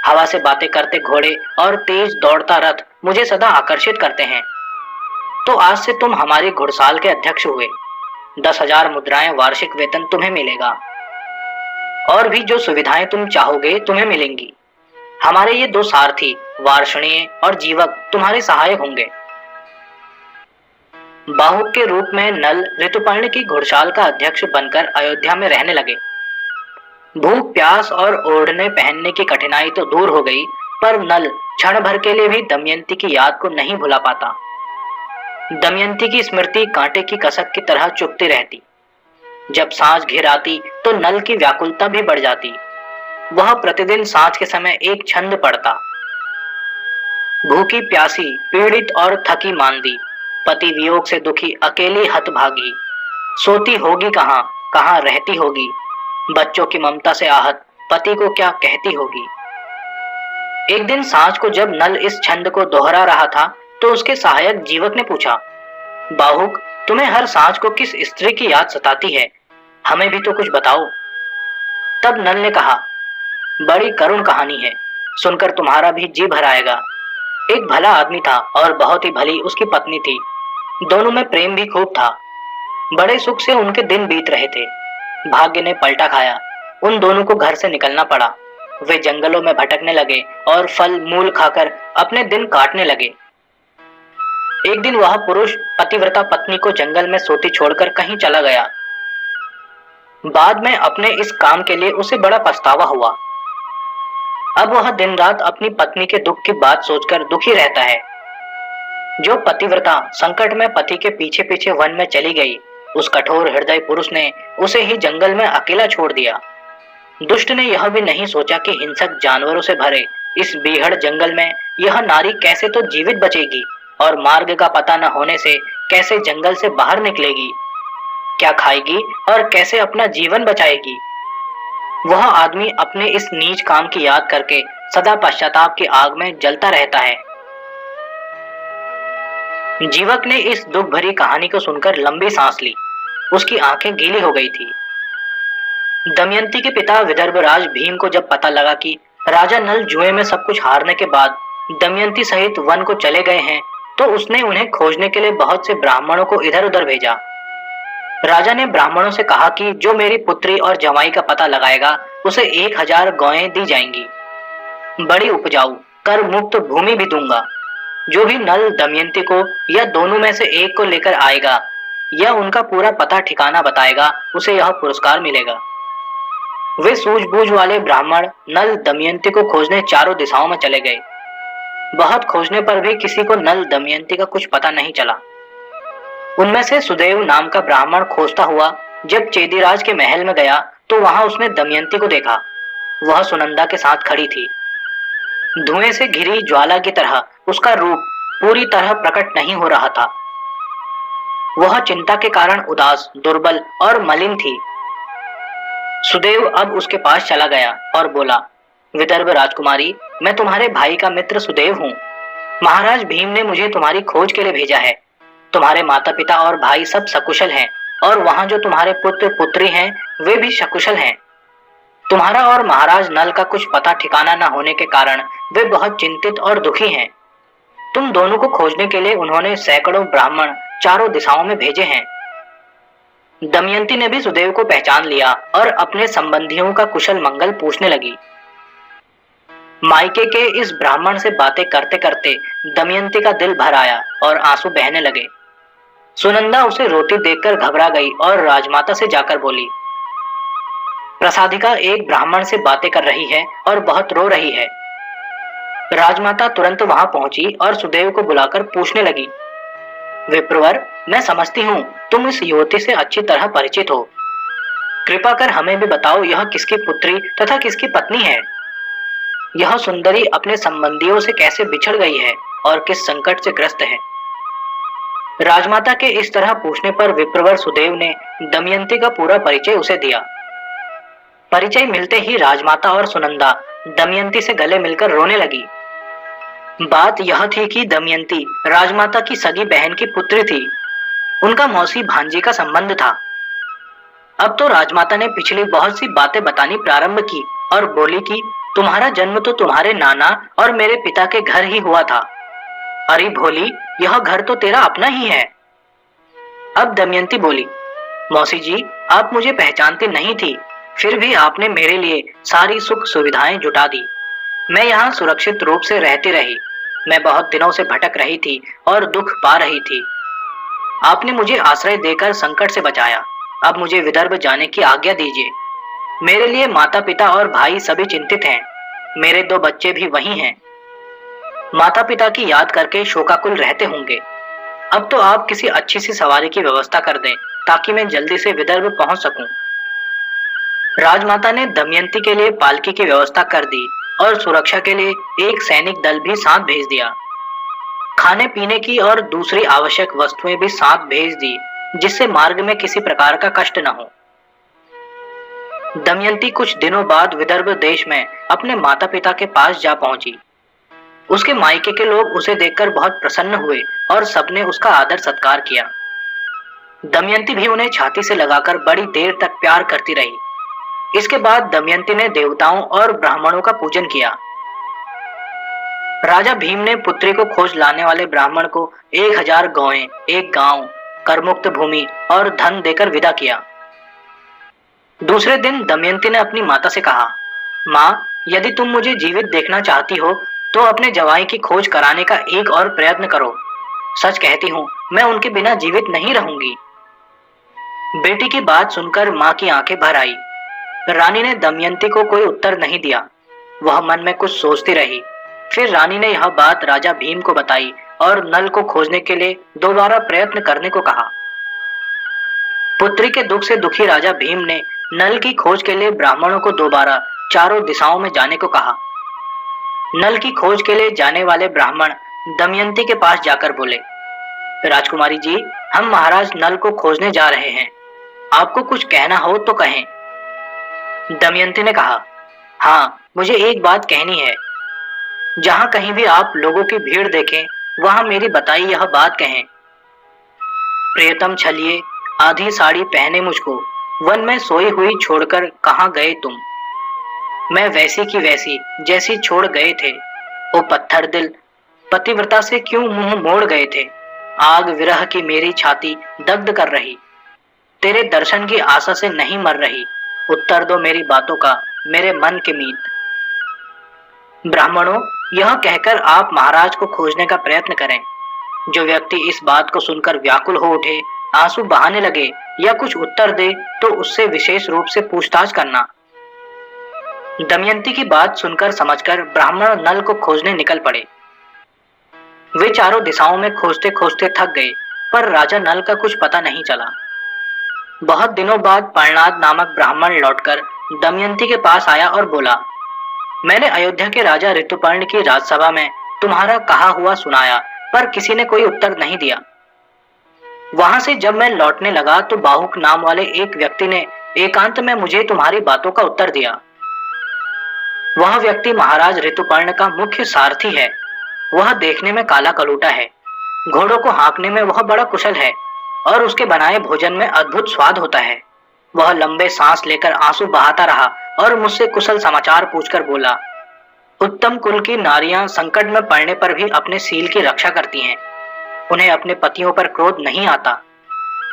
हवा से बातें करते घोड़े और तेज दौड़ता रथ मुझे सदा आकर्षित करते हैं। तो आज से तुम हमारी घुड़साल के अध्यक्ष हुए। 10,000 मुद्राएं वार्षिक वेतन तुम्हें मिलेगा और भी जो सुविधाएं तुम चाहोगे तुम्हें मिलेंगी। हमारे ये 2 सारथी वार्ष्णेय और जीवक तुम्हारे सहायक होंगे। बाहुक के रूप में नल ऋतुपर्ण की घुड़साल का अध्यक्ष बनकर अयोध्या में रहने लगे। भूख प्यास और ओढ़ने पहनने की कठिनाई तो दूर हो गई, पर नल क्षण भर के लिए भी दमयंती की याद को नहीं भुला पाता। दमयंती की स्मृति कांटे की कसक की तरह चुभती रहती। जब सांझ घिर आती तो नल की व्याकुलता भी बढ़ जाती। वह प्रतिदिन सांझ के समय एक छंद पढ़ता। भूखी प्यासी, पीड़ित और थकी मांदी, पति वियोग से दुखी अकेली हतभागी, सोती होगी कहाँ, कहाँ रहती होगी, बच्चों की ममता से आहत पति को क्या कहती होगी। एक दिन सांझ को जब नल इस छंद को दोहरा रहा था तो उसके सहायक जीवक ने पूछा, बाहुक, तुम्हें हर सांझ को किस स्त्री की याद सताती है? हमें भी तो कुछ बताओ। तब नल ने कहा, बड़ी करुण कहानी है, सुनकर तुम्हारा भी जी भर आएगा। एक भला आदमी था और बहुत ही भली उसकी पत्नी थी। दोनों में प्रेम भी खूब था। बड़े सुख से उनके दिन बीत रहे थे। भाग्य ने पलटा खाया। उन दोनों को घर से निकलना पड़ा। वे जंगलों में भटकने लगे और फल मूल खाकर अपने दिन काटने लगे। एक दिन वह पुरुष पतिव्रता पत्नी को जंगल में सोती छोड़कर कहीं चला गया। बाद में अपने इस काम के लिए उसे बड़ा पछतावा हुआ। अब वह दिन रात अपनी पत्नी के दुख की बात सोचकर दुखी रहता है। जो पतिव्रता संकट में पति के पीछे पीछे वन में चली गई, उस कठोर हृदय पुरुष ने उसे ही जंगल में अकेला छोड़ दिया। दुष्ट ने यह भी नहीं सोचा कि हिंसक जानवरों से भरे इस बीहड़ जंगल में यह नारी कैसे तो जीवित बचेगी और मार्ग का पता न होने से कैसे जंगल से बाहर निकलेगी, क्या खाएगी और कैसे अपना जीवन बचाएगी। वह आदमी अपने इस नीच काम की याद करके सदा पश्चाताप की आग में जलता रहता है। जीवक ने इस दुख भरी कहानी को सुनकर लंबी सांस ली। उसकी आंखें गीली हो गई थी। दमयंती के पिता विदर्भराज भीम को जब पता लगा कि राजा नल जुए में सब कुछ हारने के बाद दमयंती सहित वन को चले गए हैं, तो उसने उन्हें खोजने के लिए बहुत से ब्राह्मणों को इधर उधर भेजा। राजा ने ब्राह्मणों से कहा कि जो मेरी पुत्री और जवाई का पता लगाएगा उसे 1000 गौएं दी जाएंगी। बड़ी उपजाऊ कर मुक्त भूमि भी दूंगा। जो भी नल दमयंती को या दोनों में से एक को लेकर आएगा या उनका पूरा पता ठिकाना बताएगा, उसे यह पुरस्कार मिलेगा। वे सूझबूझ वाले ब्राह्मण नल दमयंती को खोजने चारों दिशाओं में चले गए। बहुत खोजने पर भी किसी को नल दमयंती का कुछ पता नहीं चला। उनमें से सुदेव नाम का ब्राह्मण खोजता हुआ जब चेदीराज के महल में गया तो वहां उसने दमयंती को देखा। वह सुनंदा के साथ खड़ी थी। धुएं से घिरी ज्वाला की तरह उसका रूप पूरी तरह प्रकट नहीं हो रहा था। वह चिंता के कारण उदास, दुर्बल और मलिन थी। सुदेव अब उसके पास चला गया और बोला, विदर्भ राजकुमारी, मैं तुम्हारे भाई का मित्र सुदेव हूँ। महाराज भीम ने मुझे तुम्हारी खोज के लिए भेजा है। तुम्हारे माता पिता और भाई सब सकुशल हैं और वहां जो तुम्हारे पुत्र पुत्री हैं वे भी सकुशल हैं। तुम्हारा और महाराज नल का कुछ पता ठिकाना न होने के कारण वे बहुत चिंतित और दुखी हैं। तुम दोनों को खोजने के लिए उन्होंने सैकड़ों ब्राह्मण चारों दिशाओं में भेजे हैं। दमयंती ने भी सुदेव को पहचान लिया और अपने संबंधियों का कुशल मंगल पूछने लगी। मायके के इस ब्राह्मण से बातें करते करते दमयंती का दिल भर आया और आंसू बहने लगे। सुनंदा उसे रोती देखकर घबरा गई और राजमाता से जाकर बोली, प्रसादिका एक ब्राह्मण से बातें कर रही है और बहुत रो रही है। राजमाता तुरंत वहां पहुंची और सुदेव को बुलाकर पूछने लगी, विप्रवर, मैं समझती हूँ तुम इस युवती से अच्छी तरह परिचित हो। कृपा कर हमें भी बताओ यह किसकी पुत्री तथा किसकी पत्नी है। यह सुंदरी अपने संबंधियों से कैसे बिछड़ गई है और किस संकट से ग्रस्त है। राजमाता के इस तरह पूछने पर विप्रवर सुदेव ने दमयंती का पूरा परिचय उसे दिया। परिचय मिलते ही राजमाता और सुनंदा दमयंती से गले मिलकर रोने लगी। बात यह थी कि दमयंती राजमाता की सगी बहन की पुत्री थी। उनका मौसी भांजी का संबंध था। अब तो राजमाता ने पिछली बहुत सी बातें बतानी प्रारंभ की और बोली कि तुम्हारा जन्म तो तुम्हारे नाना और मेरे पिता के घर ही हुआ था। अरे भोली, यह घर तो तेरा अपना ही है। अब दमयंती बोली, मौसी जी, आप मुझे पहचानती नहीं थी, फिर भी आपने मेरे लिए सारी सुख सुविधाएं जुटा दी। मैं यहाँ सुरक्षित रूप से रहती रही। मैं बहुत दिनों से भटक रही थी और दुख पा रही थी। आपने मुझे आश्रय देकर संकट से बचाया। अब मुझे विदर्भ जाने की आज्ञा दीजिए। मेरे लिए माता पिता और भाई सभी चिंतित हैं। मेरे 2 बच्चे भी वहीं हैं। माता पिता की याद करके शोकाकुल रहते होंगे। अब तो आप किसी अच्छी सी सवारी की व्यवस्था कर दें ताकि मैं जल्दी से विदर्भ पहुंच सकूं। राजमाता ने दमयंती के लिए पालकी की व्यवस्था कर दी और सुरक्षा के लिए एक सैनिक दल भी साथ भेज दिया। खाने पीने की और दूसरी आवश्यक वस्तुएं भी साथ भेज दी, जिससे मार्ग में किसी प्रकार का कष्ट न हो। दमयंती कुछ दिनों बाद विदर्भ देश में अपने माता पिता के पास जा पहुंची। उसके मायके के लोग उसे देखकर बहुत प्रसन्न हुए और सबने उसका आदर सत्कार किया। दमयंती भी उन्हें छाती से लगाकर बड़ी देर तक प्यार करती रही। इसके बाद दमयंती ने देवताओं और ब्राह्मणों का पूजन किया। राजा भीम ने पुत्री को खोज लाने वाले ब्राह्मण को 1000 गौएं, एक गांव, करमुक्त भूमि और धन देकर विदा किया। दूसरे दिन दमयंती ने अपनी माता से कहा, माँ, यदि तुम मुझे जीवित देखना चाहती हो तो अपने जवाई की खोज कराने का एक और प्रयत्न करो। सच कहती हूँ, मैं उनके बिना जीवित नहीं रहूंगी। बेटी की बात सुनकर माँ की आंखें भर आई। रानी ने दमयंती को कोई उत्तर नहीं दिया। वह मन में कुछ सोचती रही। फिर रानी ने यह बात राजा भीम को बताई और नल को खोजने के लिए दोबारा प्रयत्न करने को कहा। पुत्री के दुख से दुखी राजा भीम ने नल की खोज के लिए ब्राह्मणों को दोबारा चारों दिशाओं में जाने को कहा। नल की खोज के लिए जाने वाले ब्राह्मण दमयंती के पास जाकर बोले, राजकुमारी जी, हम महाराज नल को खोजने जा रहे हैं। आपको कुछ कहना हो तो कहें। दमयंती ने कहा, हाँ, मुझे एक बात कहनी है। जहां कहीं भी आप लोगों की भीड़ देखें, वहां मेरी बताई यह बात कहें। प्रियतम छलिए, आधी साड़ी पहने मुझको वन में सोई हुई छोड़कर कहाँ गए तुम। मैं वैसी की वैसी जैसी छोड़ गए थे। ओ पत्थर दिल, पतिव्रता से क्यों मुंह मोड़ गए थे। आग विरह की मेरी छाती दग्ध कर रही। तेरे दर्शन की आशा से नहीं मर रही। उत्तर दो मेरी बातों का, मेरे मन के मीत। ब्राह्मणों, यह कहकर आप महाराज को खोजने का प्रयत्न करें। जो व्यक्ति इस बात को सुनकर व्याकुल हो उठे, आंसू बहाने लगे या कुछ उत्तर दे तो उससे विशेष रूप से पूछताछ करना। दमयंती की बात सुनकर समझकर ब्राह्मण नल को खोजने निकल पड़े। वे चारों दिशाओं में खोजते खोजते थक गए, पर राजा नल का कुछ पता नहीं चला। बहुत दिनों बाद पर्णाद नामक ब्राह्मण लौटकर दमयंती के पास आया और बोला, मैंने अयोध्या के राजा ऋतुपर्ण की राजसभा में तुम्हारा कहा हुआ सुनाया, पर किसी ने कोई उत्तर नहीं दिया। वहां से जब मैं लौटने लगा तो बाहुक नाम वाले एक व्यक्ति ने एकांत में मुझे तुम्हारी बातों का उत्तर दिया। वह व्यक्ति महाराज ऋतुपर्ण का मुख्य सारथी है। वह देखने में काला कलूटा है, घोड़ों को हाँकने में वह बड़ा कुशल है और उसके बनाए भोजन में अद्भुत स्वाद होता है। वह लंबे सांस लेकर आंसू बहाता रहा और मुझसे कुशल समाचार पूछकर बोला, उत्तम कुल की नारियां संकट में पड़ने पर भी अपने सील की रक्षा करती हैं। उन्हें अपने पतियों पर क्रोध नहीं आता।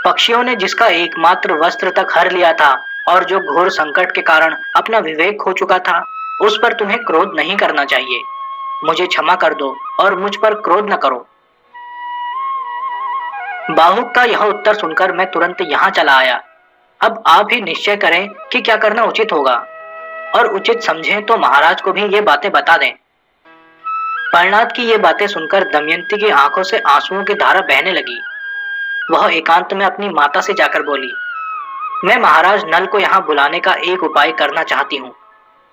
पक्षियों ने जिसका एकमात्र वस्त्र तक हर लिया था और जो घोर संकट के कारण अपना विवेक खो चुका था, उस पर तुम्हें क्रोध नहीं करना चाहिए। मुझे क्षमा कर दो और मुझ पर क्रोध न करो। बाहुक का यह उत्तर सुनकर मैं तुरंत यहाँ चला आया। अब आप ही निश्चय करें कि क्या करना उचित होगा और उचित समझें तो महाराज को भी ये बातें बता दें। परनाथ की ये बातें सुनकर दमयंती की आंखों से आंसुओं की धारा बहने लगी। वह एकांत में अपनी माता से जाकर बोली, मैं महाराज नल को यहाँ बुलाने का एक उपाय करना चाहती हूँ,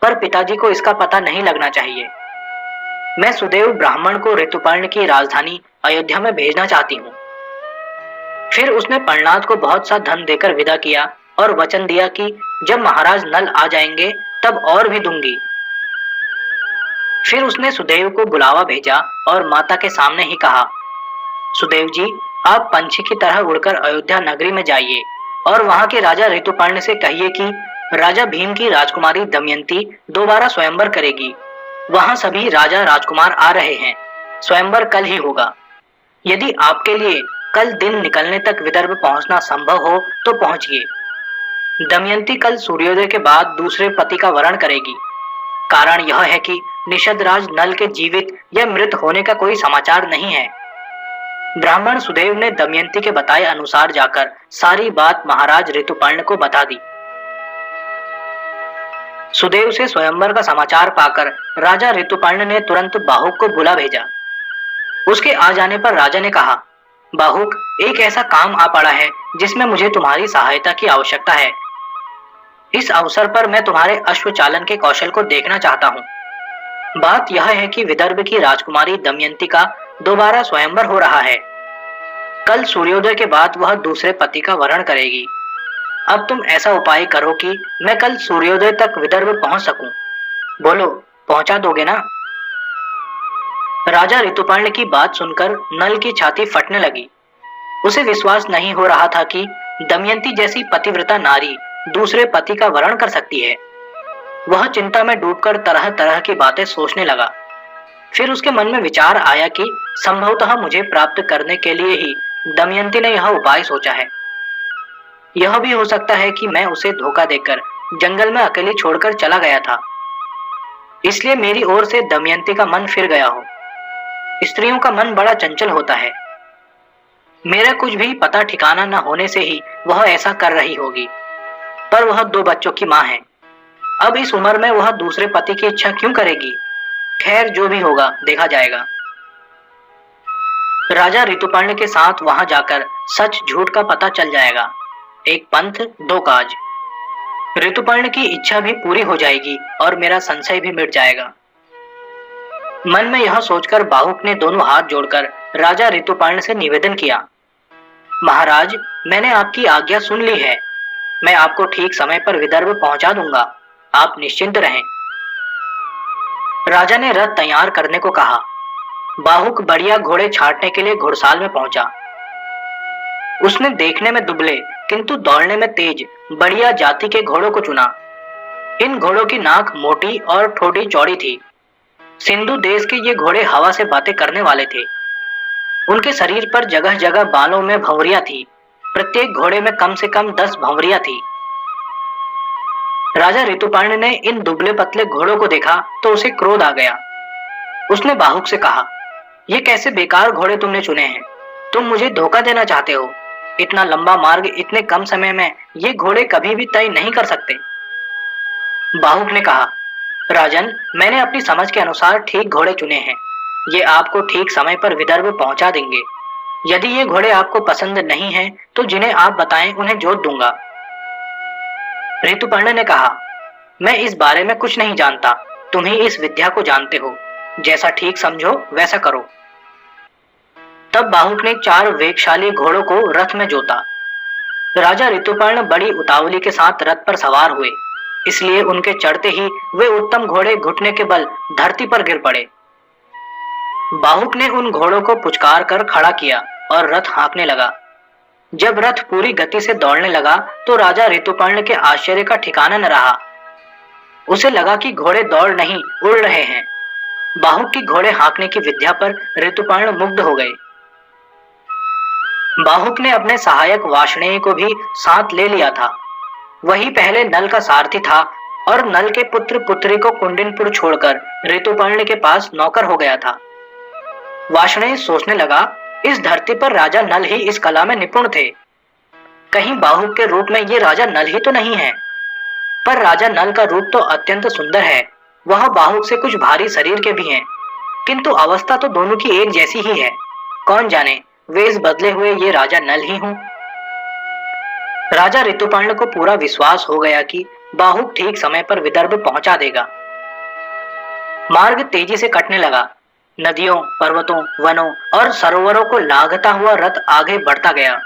पर पिताजी को इसका पता नहीं लगना चाहिए। मैं सुदेव ब्राह्मण को ऋतुपर्ण की राजधानी अयोध्या में भेजना चाहती हूँ। फिर उसने परनाथ को बहुत सा धन देकर विदा किया और वचन दिया कि जब महाराज नल आ जाएंगे तब और भी दूंगी। फिर उसने सुदेव को बुलावा भेजा और माता के सामने ही कहा, सुदेव जी, आप पंछी की तरह उड़कर अयोध्या नगरी में जाइए और वहां के राजा ऋतुपर्ण से कहिए कि राजा भीम की राजकुमारी दमयंती दोबारा स्वयंवर करेगी। वहां सभी राजा राजकुमार आ रहे हैं। स्वयंवर कल ही होगा। यदि आपके लिए कल दिन निकलने तक विदर्भ पहुंचना संभव हो तो पहुंचिए। दमयंती कल सूर्योदय के बाद दूसरे पति का वरण करेगी। कारण यह है कि निषदराज नल के जीवित या मृत होने का कोई समाचार नहीं है। ब्राह्मण सुदेव ने दमयंती के बताए अनुसार जाकर सारी बात महाराज ऋतुपर्ण को बता दी। सुदेव से स्वयंवर का समाचार पाकर राजा ऋतुपर्ण ने तुरंत बाहुक को बुला भेजा। उसके आ जाने पर राजा ने कहा, बाहुक, एक ऐसा काम आ पड़ा है जिसमें मुझे तुम्हारी सहायता की आवश्यकता है। इस अवसर पर मैं तुम्हारे अश्व चालन के कौशल को देखना चाहता हूँ। बात यह है कि विदर्भ की राजकुमारी दमयंती का दोबारा स्वयंवर हो रहा है। कल सूर्योदय के बाद वह दूसरे पति का वरण करेगी। अब तुम ऐसा उपाय करो कि मैं कल सूर्योदय तक विदर्भ पहुंच सकूं। बोलो, पहुंचा दोगे ना? राजा ऋतुपर्ण की बात सुनकर नल की छाती फटने लगी। उसे विश्वास नहीं हो रहा था कि दमयंती जैसी पतिव्रता नारी दूसरे पति का वरण कर सकती है। वह चिंता में डूबकर तरह तरह की बातें सोचने लगा। फिर उसके मन में विचार आया कि संभवतः मुझे प्राप्त करने के लिए ही दमयंती ने यह उपाय सोचा है। यह भी हो सकता है कि मैं उसे धोखा देकर जंगल में अकेले छोड़कर चला गया था, इसलिए मेरी ओर से दमयंती का मन फिर गया हो। स्त्रियों का मन बड़ा चंचल होता है। मेरा कुछ भी पता ठिकाना न होने से ही वह ऐसा कर रही होगी। पर वह 2 बच्चों की मां है। अब इस उम्र में वह दूसरे पति की इच्छा क्यों करेगी? खैर, जो भी होगा देखा जाएगा। राजा ऋतुपर्ण के साथ वहां जाकर सच झूठ का पता चल जाएगा। एक पंथ 2 काज। ऋतुपर्ण की इच्छा भी पूरी हो जाएगी और मेरा संशय भी मिट जाएगा। मन में यह सोचकर बाहुक ने दोनों हाथ जोड़कर राजा ऋतुपर्ण से निवेदन किया, महाराज, मैंने आपकी आज्ञा सुन ली है। मैं आपको ठीक समय पर विदर्भ पहुंचा दूंगा। आप निश्चिंत रहें। राजा ने रथ तैयार करने को कहा। बाहुक बढ़िया घोड़े छाटने के लिए घुड़साल में पहुंचा। उसने देखने में दुबले किंतु दौड़ने में तेज बढ़िया जाति के घोड़ों को चुना। इन घोड़ों की नाक मोटी और ठोड़ी चौड़ी थी। सिंधु देश के ये घोड़े हवा से बातें करने वाले थे। उनके शरीर पर जगह जगह बालों में भंवरियां थी। प्रत्येक घोड़े में कम से कम 10 भंवरियां थी। राजा ऋतुपर्ण ने इन दुबले पतले घोड़ों को देखा तो उसे क्रोध आ गया। उसने बाहुक से कहा, ये कैसे बेकार घोड़े तुमने चुने हैं? तुम मुझे धोखा देना चाहते हो। इतना लंबा मार्ग इतने कम समय में ये घोड़े कभी भी तय नहीं कर सकते। बाहुक ने कहा, राजन, मैंने अपनी समझ के अनुसार ठीक घोड़े चुने हैं। ये आपको ठीक समय पर विदर्भ पहुंचा देंगे। यदि ये घोड़े आपको पसंद नहीं हैं, तो जिन्हें आप बताएं उन्हें जोत दूंगा। ऋतुपर्ण ने कहा, मैं इस बारे में कुछ नहीं जानता, तुम ही इस विद्या को जानते हो, जैसा ठीक समझो वैसा करो। तब बाहुक ने 4 वेगशाली घोड़ों को रथ में जोता। राजा ऋतुपर्ण बड़ी उतावली के साथ रथ पर सवार हुए, इसलिए उनके चढ़ते ही वे उत्तम घोड़े घुटने के बल धरती पर गिर पड़े। बाहुक ने उन घोड़ों को पुचकार कर खड़ा किया और रथ हाँकने लगा। जब रथ पूरी गति से दौड़ने लगा तो राजा ऋतुपर्ण के आश्चर्य का ठिकाना न रहा। उसे लगा कि घोड़े दौड़ नहीं उड़ रहे हैं। बाहुक की घोड़े हाँकने की विद्या पर ऋतुपर्ण मुग्ध हो गए। बाहुक ने अपने सहायक वार्ष्णेय को भी साथ ले लिया था। वही पहले नल का सारथी था और नल के पुत्र पुत्री को कुंडिनपुर छोड़कर ऋतुपर्ण के पास नौकर हो गया था। वार्ष्णेय सोचने लगा, इस धरती पर राजा नल ही इस कला में निपुण थे। कहीं बाहुक के रूप में ये राजा नल ही तो नहीं है। पर राजा नल का रूप तो अत्यंत सुंदर है, वह बाहुक से कुछ भारी शरीर के भी हैं, किंतु अवस्था तो दोनों की एक जैसी ही है। कौन जाने वे इस बदले हुए ये राजा नल ही हों। राजा ऋतुपर्ण को पूरा विश्वास हो गया कि बाहुक ठीक समय पर विदर्भ पहुंचा देगा। मार्ग तेजी से कटने लगा। नदियों, पर्वतों, वनों और सरोवरों को लांघता हुआ रथ आगे बढ़ता गया।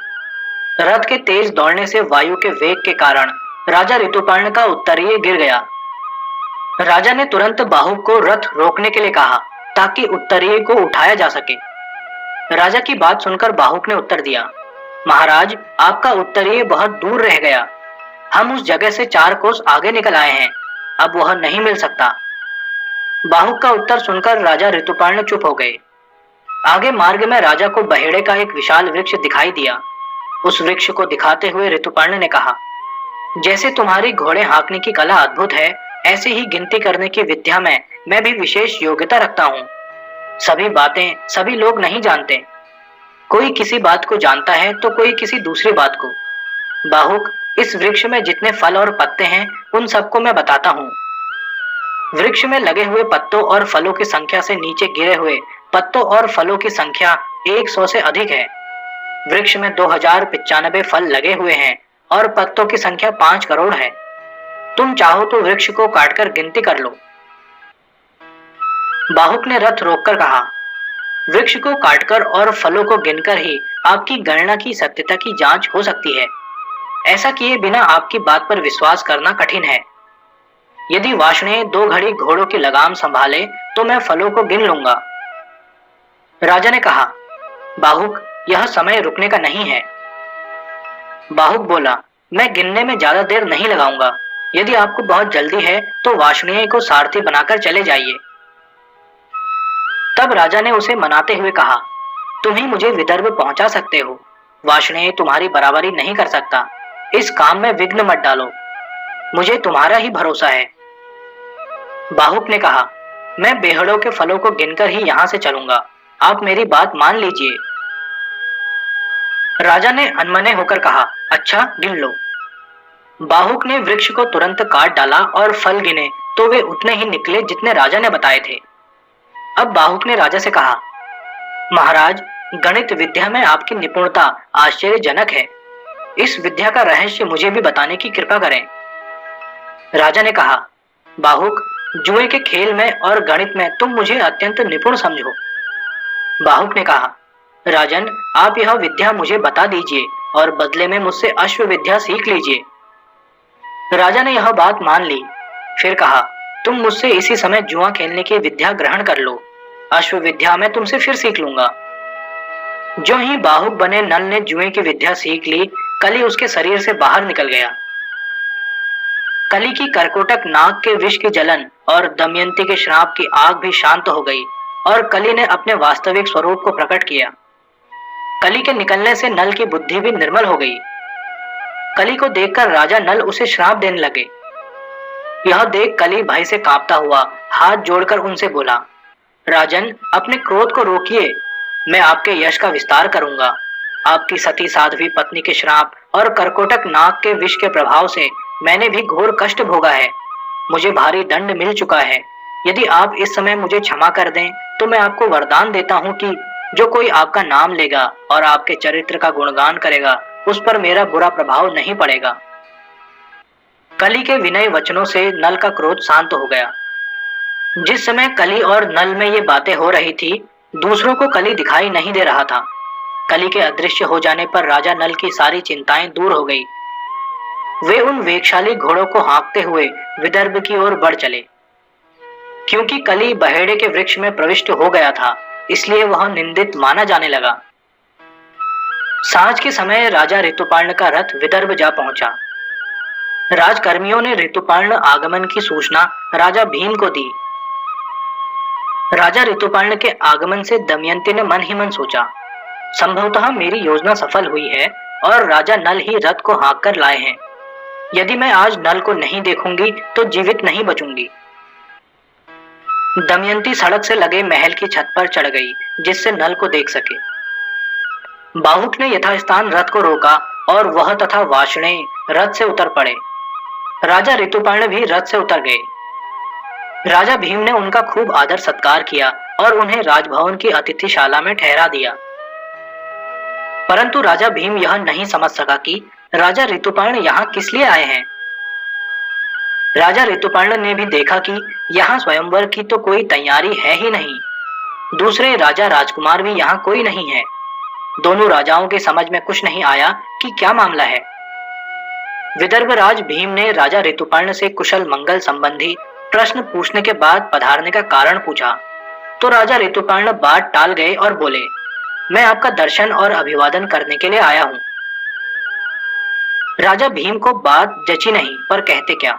रथ के तेज दौड़ने से वायु के वेग के कारण राजा ऋतुपर्ण का उत्तरीय गिर गया। राजा ने तुरंत बाहुक को रथ रोकने के लिए कहा ताकि उत्तरीय को उठाया जा सके। राजा की बात सुनकर बाहुक ने उत्तर दिया, महाराज, आपका उत्तरीय बहुत दूर रह गया। हम उस जगह से 4 कोस आगे निकल आए हैं, अब वह नहीं मिल सकता। बाहुक का उत्तर सुनकर राजा ऋतुपर्ण चुप हो गए। आगे मार्ग में राजा को बहेड़े का एक विशाल वृक्ष दिखाई दिया। उस वृक्ष को दिखाते हुए ऋतुपर्ण ने कहा, जैसे तुम्हारी घोड़े हाँकने की कला अद्भुत है, ऐसे ही गिनती करने की विद्या में मैं भी विशेष योग्यता रखता हूँ। सभी बातें सभी लोग नहीं जानते। कोई किसी बात को जानता है तो कोई किसी दूसरी बात को। बाहुक, इस वृक्ष में जितने फल और पत्ते हैं उन सबको मैं बताता हूँ। वृक्ष में लगे हुए पत्तों और फलों की संख्या से नीचे गिरे हुए पत्तों और फलों की संख्या 100 से अधिक है। वृक्ष में 2095 फल लगे हुए हैं और पत्तों की संख्या 5 करोड़ है। तुम चाहो तो वृक्ष को काटकर गिनती कर लो। बाहुक ने रथ रोककर कहा, वृक्ष को काटकर और फलों को गिनकर ही आपकी गणना की सत्यता की जांच हो सकती है। ऐसा किए बिना आपकी बात पर विश्वास करना कठिन है। यदि वार्ष्णेय 2 घड़ी घोड़ों की लगाम संभाले तो मैं फलों को गिन लूंगा। राजा ने कहा, बाहुक, यह समय रुकने का नहीं है। बाहुक बोला, मैं गिनने में ज्यादा देर नहीं लगाऊंगा। यदि आपको बहुत जल्दी है तो वार्ष्णेय को सारथी बनाकर चले जाइए। तब राजा ने उसे मनाते हुए कहा, तुम ही मुझे विदर्भ पहुंचा सकते हो, वार्ष्णेय तुम्हारी बराबरी नहीं कर सकता। इस काम में विघ्न मत डालो, मुझे तुम्हारा ही भरोसा है। बाहुक ने कहा, मैं बेहड़ों के फलों को गिनकर ही यहां से चलूंगा, आप मेरी बात मान लीजिए। राजा ने अनमने होकर कहा, अच्छा गिन लो। बाहुक ने वृक्ष को तुरंत काट डाला और फल गिने तो वे उतने ही निकले जितने राजा ने बताए थे। अब बाहुक ने राजा से कहा, महाराज, गणित विद्या में आपकी निपुणता आश्चर्यजनक है। इस विद्या का रहस्य मुझे भी बताने की कृपा करें। राजा ने कहा, बाहुक, जुए के खेल में और गणित में तुम मुझे अत्यंत निपुण समझो। बाहुक ने कहा, राजन, आप यह विद्या मुझे बता दीजिए और बदले में मुझसे अश्व विद्या सीख लीजिए। राजा ने यह बात मान ली। फिर कहा, तुम मुझसे इसी समय जुआ खेलने की विद्या ग्रहण कर लो, अश्व विद्या मैं तुमसे फिर सीख लूंगा। जो ही बाहुक बने नल ने जुए की विद्या सीख ली, कली उसके शरीर से बाहर निकल गया। कली की कर्कोटक नाग के विष की जलन और दमयंती के श्राप की आग भी शांत हो गई और कली ने अपने वास्तविक स्वरूप को प्रकट किया। कली के निकलने से नल की बुद्धि भी निर्मल हो गई। कली को देखकर राजा नल उसे श्राप देने लगे। यह देख कली भय से कांपता हुआ हाथ जोड़कर उनसे बोला, राजन, अपने क्रोध को रोकिए, मैं आपके यश का विस्तार करूंगा। आपकी सती साध्वी पत्नी के श्राप और कर्कोटक नाग के विष के प्रभाव से मैंने भी घोर कष्ट भोगा है। मुझे भारी दंड मिल चुका है। यदि आप इस समय मुझे क्षमा कर दें तो मैं आपको वरदान देता हूँ कि जो कोई आपका नाम लेगा और आपके चरित्र का गुणगान करेगा, उस पर मेरा बुरा प्रभाव नहीं पड़ेगा। कली के विनय वचनों से नल का क्रोध शांत हो गया। जिस समय कली और नल में ये बातें हो रही थी, दूसरों को कली दिखाई नहीं दे रहा था। कली के अदृश्य हो जाने पर राजा नल की सारी चिंताएं दूर हो गई। वे उन वेगशाली घोड़ों को हाँकते हुए विदर्भ की ओर बढ़ चले। क्योंकि कली बहेड़े के वृक्ष में प्रविष्ट हो गया था, इसलिए वह निंदित माना जाने लगा। सांझ के समय राजा ऋतुपर्ण का रथ विदर्भ जा पहुंचा। राजकर्मियों ने ऋतुपर्ण आगमन की सूचना राजा भीम को दी। राजा ऋतुपर्ण के आगमन से दमयंती ने मन ही मन सोचा, संभवतः मेरी योजना सफल हुई है और राजा नल ही रथ को हाँक कर लाए हैं। यदि मैं आज नल को नहीं देखूंगी तो जीवित नहीं बचूंगी। दमयंती सड़क से लगे महल की छत पर चढ़ गई, जिससे नल को देख सके। बाहुक ने यथास्थान रथ को रोका और वह तथा वाषणे रथ से उतर पड़े। राजा ऋतुपर्ण भी रथ से उतर गए। राजा भीम ने उनका खूब आदर सत्कार किया और उन्हें राजभवन की अतिथिशाला में ठहरा दिया। परंतु राजा भीम यह नहीं समझ सका कि राजा ऋतुपर्ण यहाँ किस लिए आए हैं। राजा ऋतुपर्ण ने भी देखा कि यहाँ स्वयंवर की तो कोई तैयारी है ही नहीं। दूसरे राजा राजकुमार भी यहाँ कोई नहीं है। दोनों राजाओं के समझ में कुछ नहीं आया कि क्या मामला है। विदर्भराज भीम ने राजा ऋतुपर्ण से कुशल मंगल संबंधी प्रश्न पूछने के बाद पधारने का कारण पूछा, तो राजा ऋतुपर्ण बात टाल गए और बोले, मैं आपका दर्शन और अभिवादन करने के लिए आया हूं। राजा भीम को बात जची नहीं, पर कहते क्या।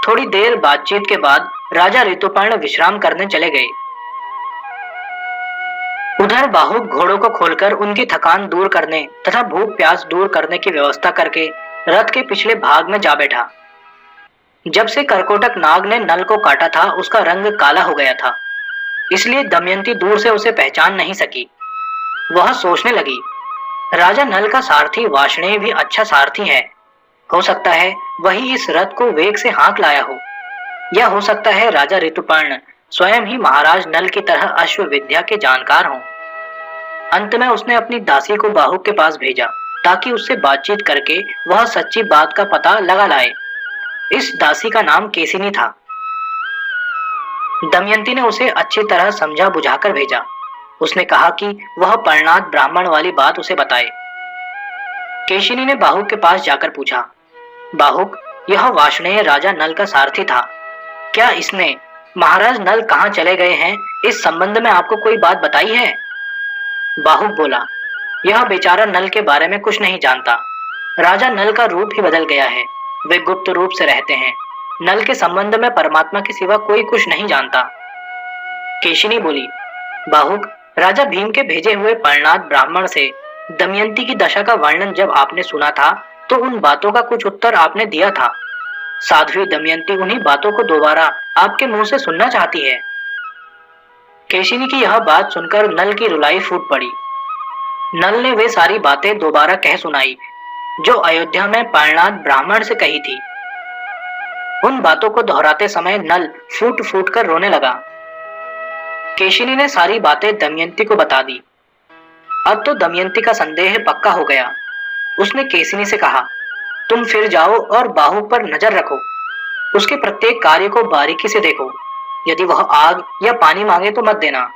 थोड़ी देर बातचीत के बाद राजा ऋतुपर्ण विश्राम करने चले गए। उधर बाहुक घोड़ों को खोलकर उनकी थकान दूर करने तथा भूख प्यास दूर करने की व्यवस्था करके रथ के पिछले भाग में जा बैठा। जब से करकोटक नाग ने नल को काटा था, उसका रंग काला हो गया था, इसलिए दमयंती दूर से उसे पहचान नहीं सकी। वह सोचने लगी, राजा नल का सारथी वाषणे भी अच्छा सारथी है। हो सकता है वही इस रथ को वेग से हाँक लाया हो, या हो सकता है राजा ऋतुपर्ण स्वयं ही महाराज नल की तरह अश्व विद्या के जानकार हों। अंत में उसने अपनी दासी को बाहुक के पास भेजा, ताकि उससे बातचीत करके वह सच्ची बात का पता लगा लाए। इस दासी का नाम केसिनी था। दमयंती ने उसे अच्छी तरह समझा बुझाकर भेजा। उसने कहा कि वह परनाथ ब्राह्मण वाली बात उसे बताए। केशिनी ने बाहुक के पास जाकर पूछा, बाहुक, यह वाषणेय राजा नल का सारथी था। क्या इसने महाराज नल कहाँ चले गए हैं, इस संबंध में आपको कोई बात बताई है? बाहुक बोला, यह बेचारा नल के बारे में कुछ नहीं जानता। राजा नल का रूप ही बदल गया है। वे गुप्त रूप से रहते हैं। नल के संबंध में परमात्मा के सिवा कोई कुछ नहीं जानता। केशिनी बोली, बाहुक, राजा भीम के भेजे हुए परनाथ ब्राह्मण से दमयंती की दशा का वर्णन जब आपने सुना था, तो उन बातों का कुछ उत्तर आपने दिया था। साध्वी दमयंती उन्हीं बातों को दोबारा आपके मुंह से सुनना चाहती है। केशिनी की यह बात सुनकर नल की रुलाई फूट पड़ी। नल ने वे सारी बातें दोबारा कह सुनाई जो अयोध्या में परनाथ ब्राह्मण से कही थी। उन बातों को दोहराते समय नल फूट फूट कर रोने लगा। केशिनी ने सारी बातें दमयंती को बता दी। अब तो दमयंती का संदेह पक्का हो गया। उसने केशिनी से कहा, तुम फिर जाओ और बाहुक पर नजर रखो। उसके प्रत्येक कार्य को बारीकी से देखो। यदि वह आग या पानी मांगे तो मत देना।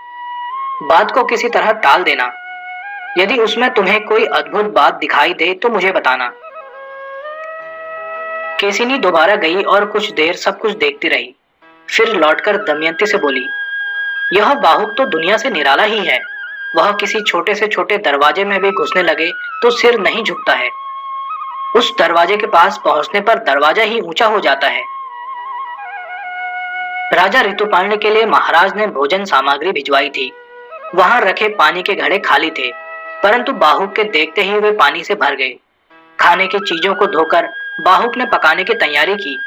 बात को किसी तरह टाल देना। यदि उसमें तुम्हें कोई अद्भुत बात दिखाई दे तो मुझे बताना। केशिनी दोबारा गई और कुछ देर सब कुछ देखती रही। फिर लौटकर दमयंती से बोली, यह बाहुक तो दुनिया से निराला ही है। वह किसी छोटे से छोटे दरवाजे में भी घुसने लगे तो सिर नहीं झुकता है। उस दरवाजे के पास पहुंचने पर दरवाजा ही ऊंचा हो जाता है। राजा ऋतुपर्ण के लिए महाराज ने भोजन सामग्री भिजवाई थी। वहां रखे पानी के घड़े खाली थे, परंतु बाहुक के देखते ही वे पानी से भर गए। खाने की चीजों को धोकर बाहुक ने पकाने की तैयारी की।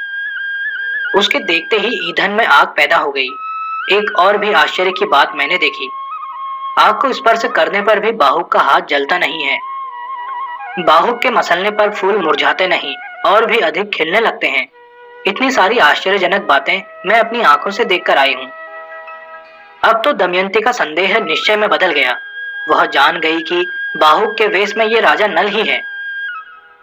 उसके देखते ही ईंधन में आग पैदा हो गई। एक और भी आश्चर्य की बात मैंने देखी। आग को स्पर्श करने पर भी बाहुक का हाथ जलता नहीं है। बाहुक के मसलने पर फूल मुरझाते नहीं और भी अधिक खिलने लगते हैं। इतनी सारी आश्चर्यजनक बातें मैं अपनी आंखों से देखकर आई हूं। अब तो दमयंती का संदेह निश्चय में बदल गया। वह जान गई कि बाहुक के वेश में ये राजा नल ही है।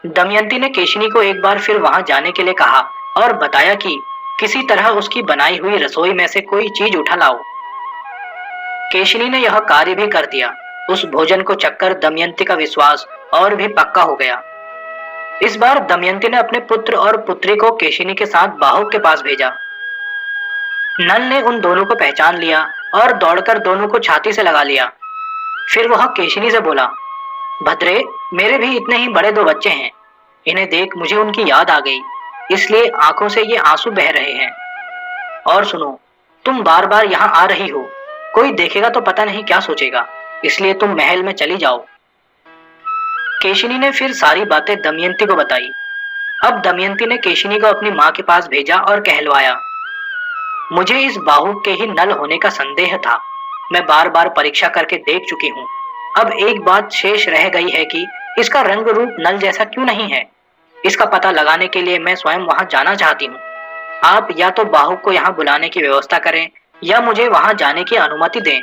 दमयंती ने केशिनी को एक बार फिर वहां जाने के लिए कहा और बताया कि किसी तरह उसकी बनाई हुई रसोई में से कोई चीज उठा लाओ। केशिनी ने यह कार्य भी कर दिया। उस भोजन को चखकर दमयंती का विश्वास और भी पक्का हो गया। इस बार दमयंती ने अपने पुत्र और पुत्री को केशिनी के साथ बाहुक के पास भेजा। नल ने उन दोनों को पहचान लिया और दौड़कर दोनों को छाती से लगा लिया। फिर वह केशिनी से बोला, भद्रे, मेरे भी इतने ही बड़े 2 बच्चे हैं। इन्हें देख मुझे उनकी याद आ गई, इसलिए आंखों से ये आंसू बह रहे हैं। और सुनो, तुम बार बार यहाँ आ रही हो, कोई देखेगा तो पता नहीं क्या सोचेगा, इसलिए तुम महल में चली जाओ। केशिनी ने फिर सारी बातें दमयंती को बताई। अब दमयंती ने केशिनी को अपनी माँ के पास भेजा और कहलवाया, मुझे इस बाहुक के ही नल होने का संदेह था। मैं बार बार परीक्षा करके देख चुकी हूँ। अब एक बात शेष रह गई है कि इसका रंग रूप नल जैसा क्यों नहीं है। इसका पता लगाने के लिए मैं स्वयं वहां जाना चाहती हूँ। आप या तो बाहुक को यहाँ बुलाने की व्यवस्था करें या मुझे वहां जाने की अनुमति दें।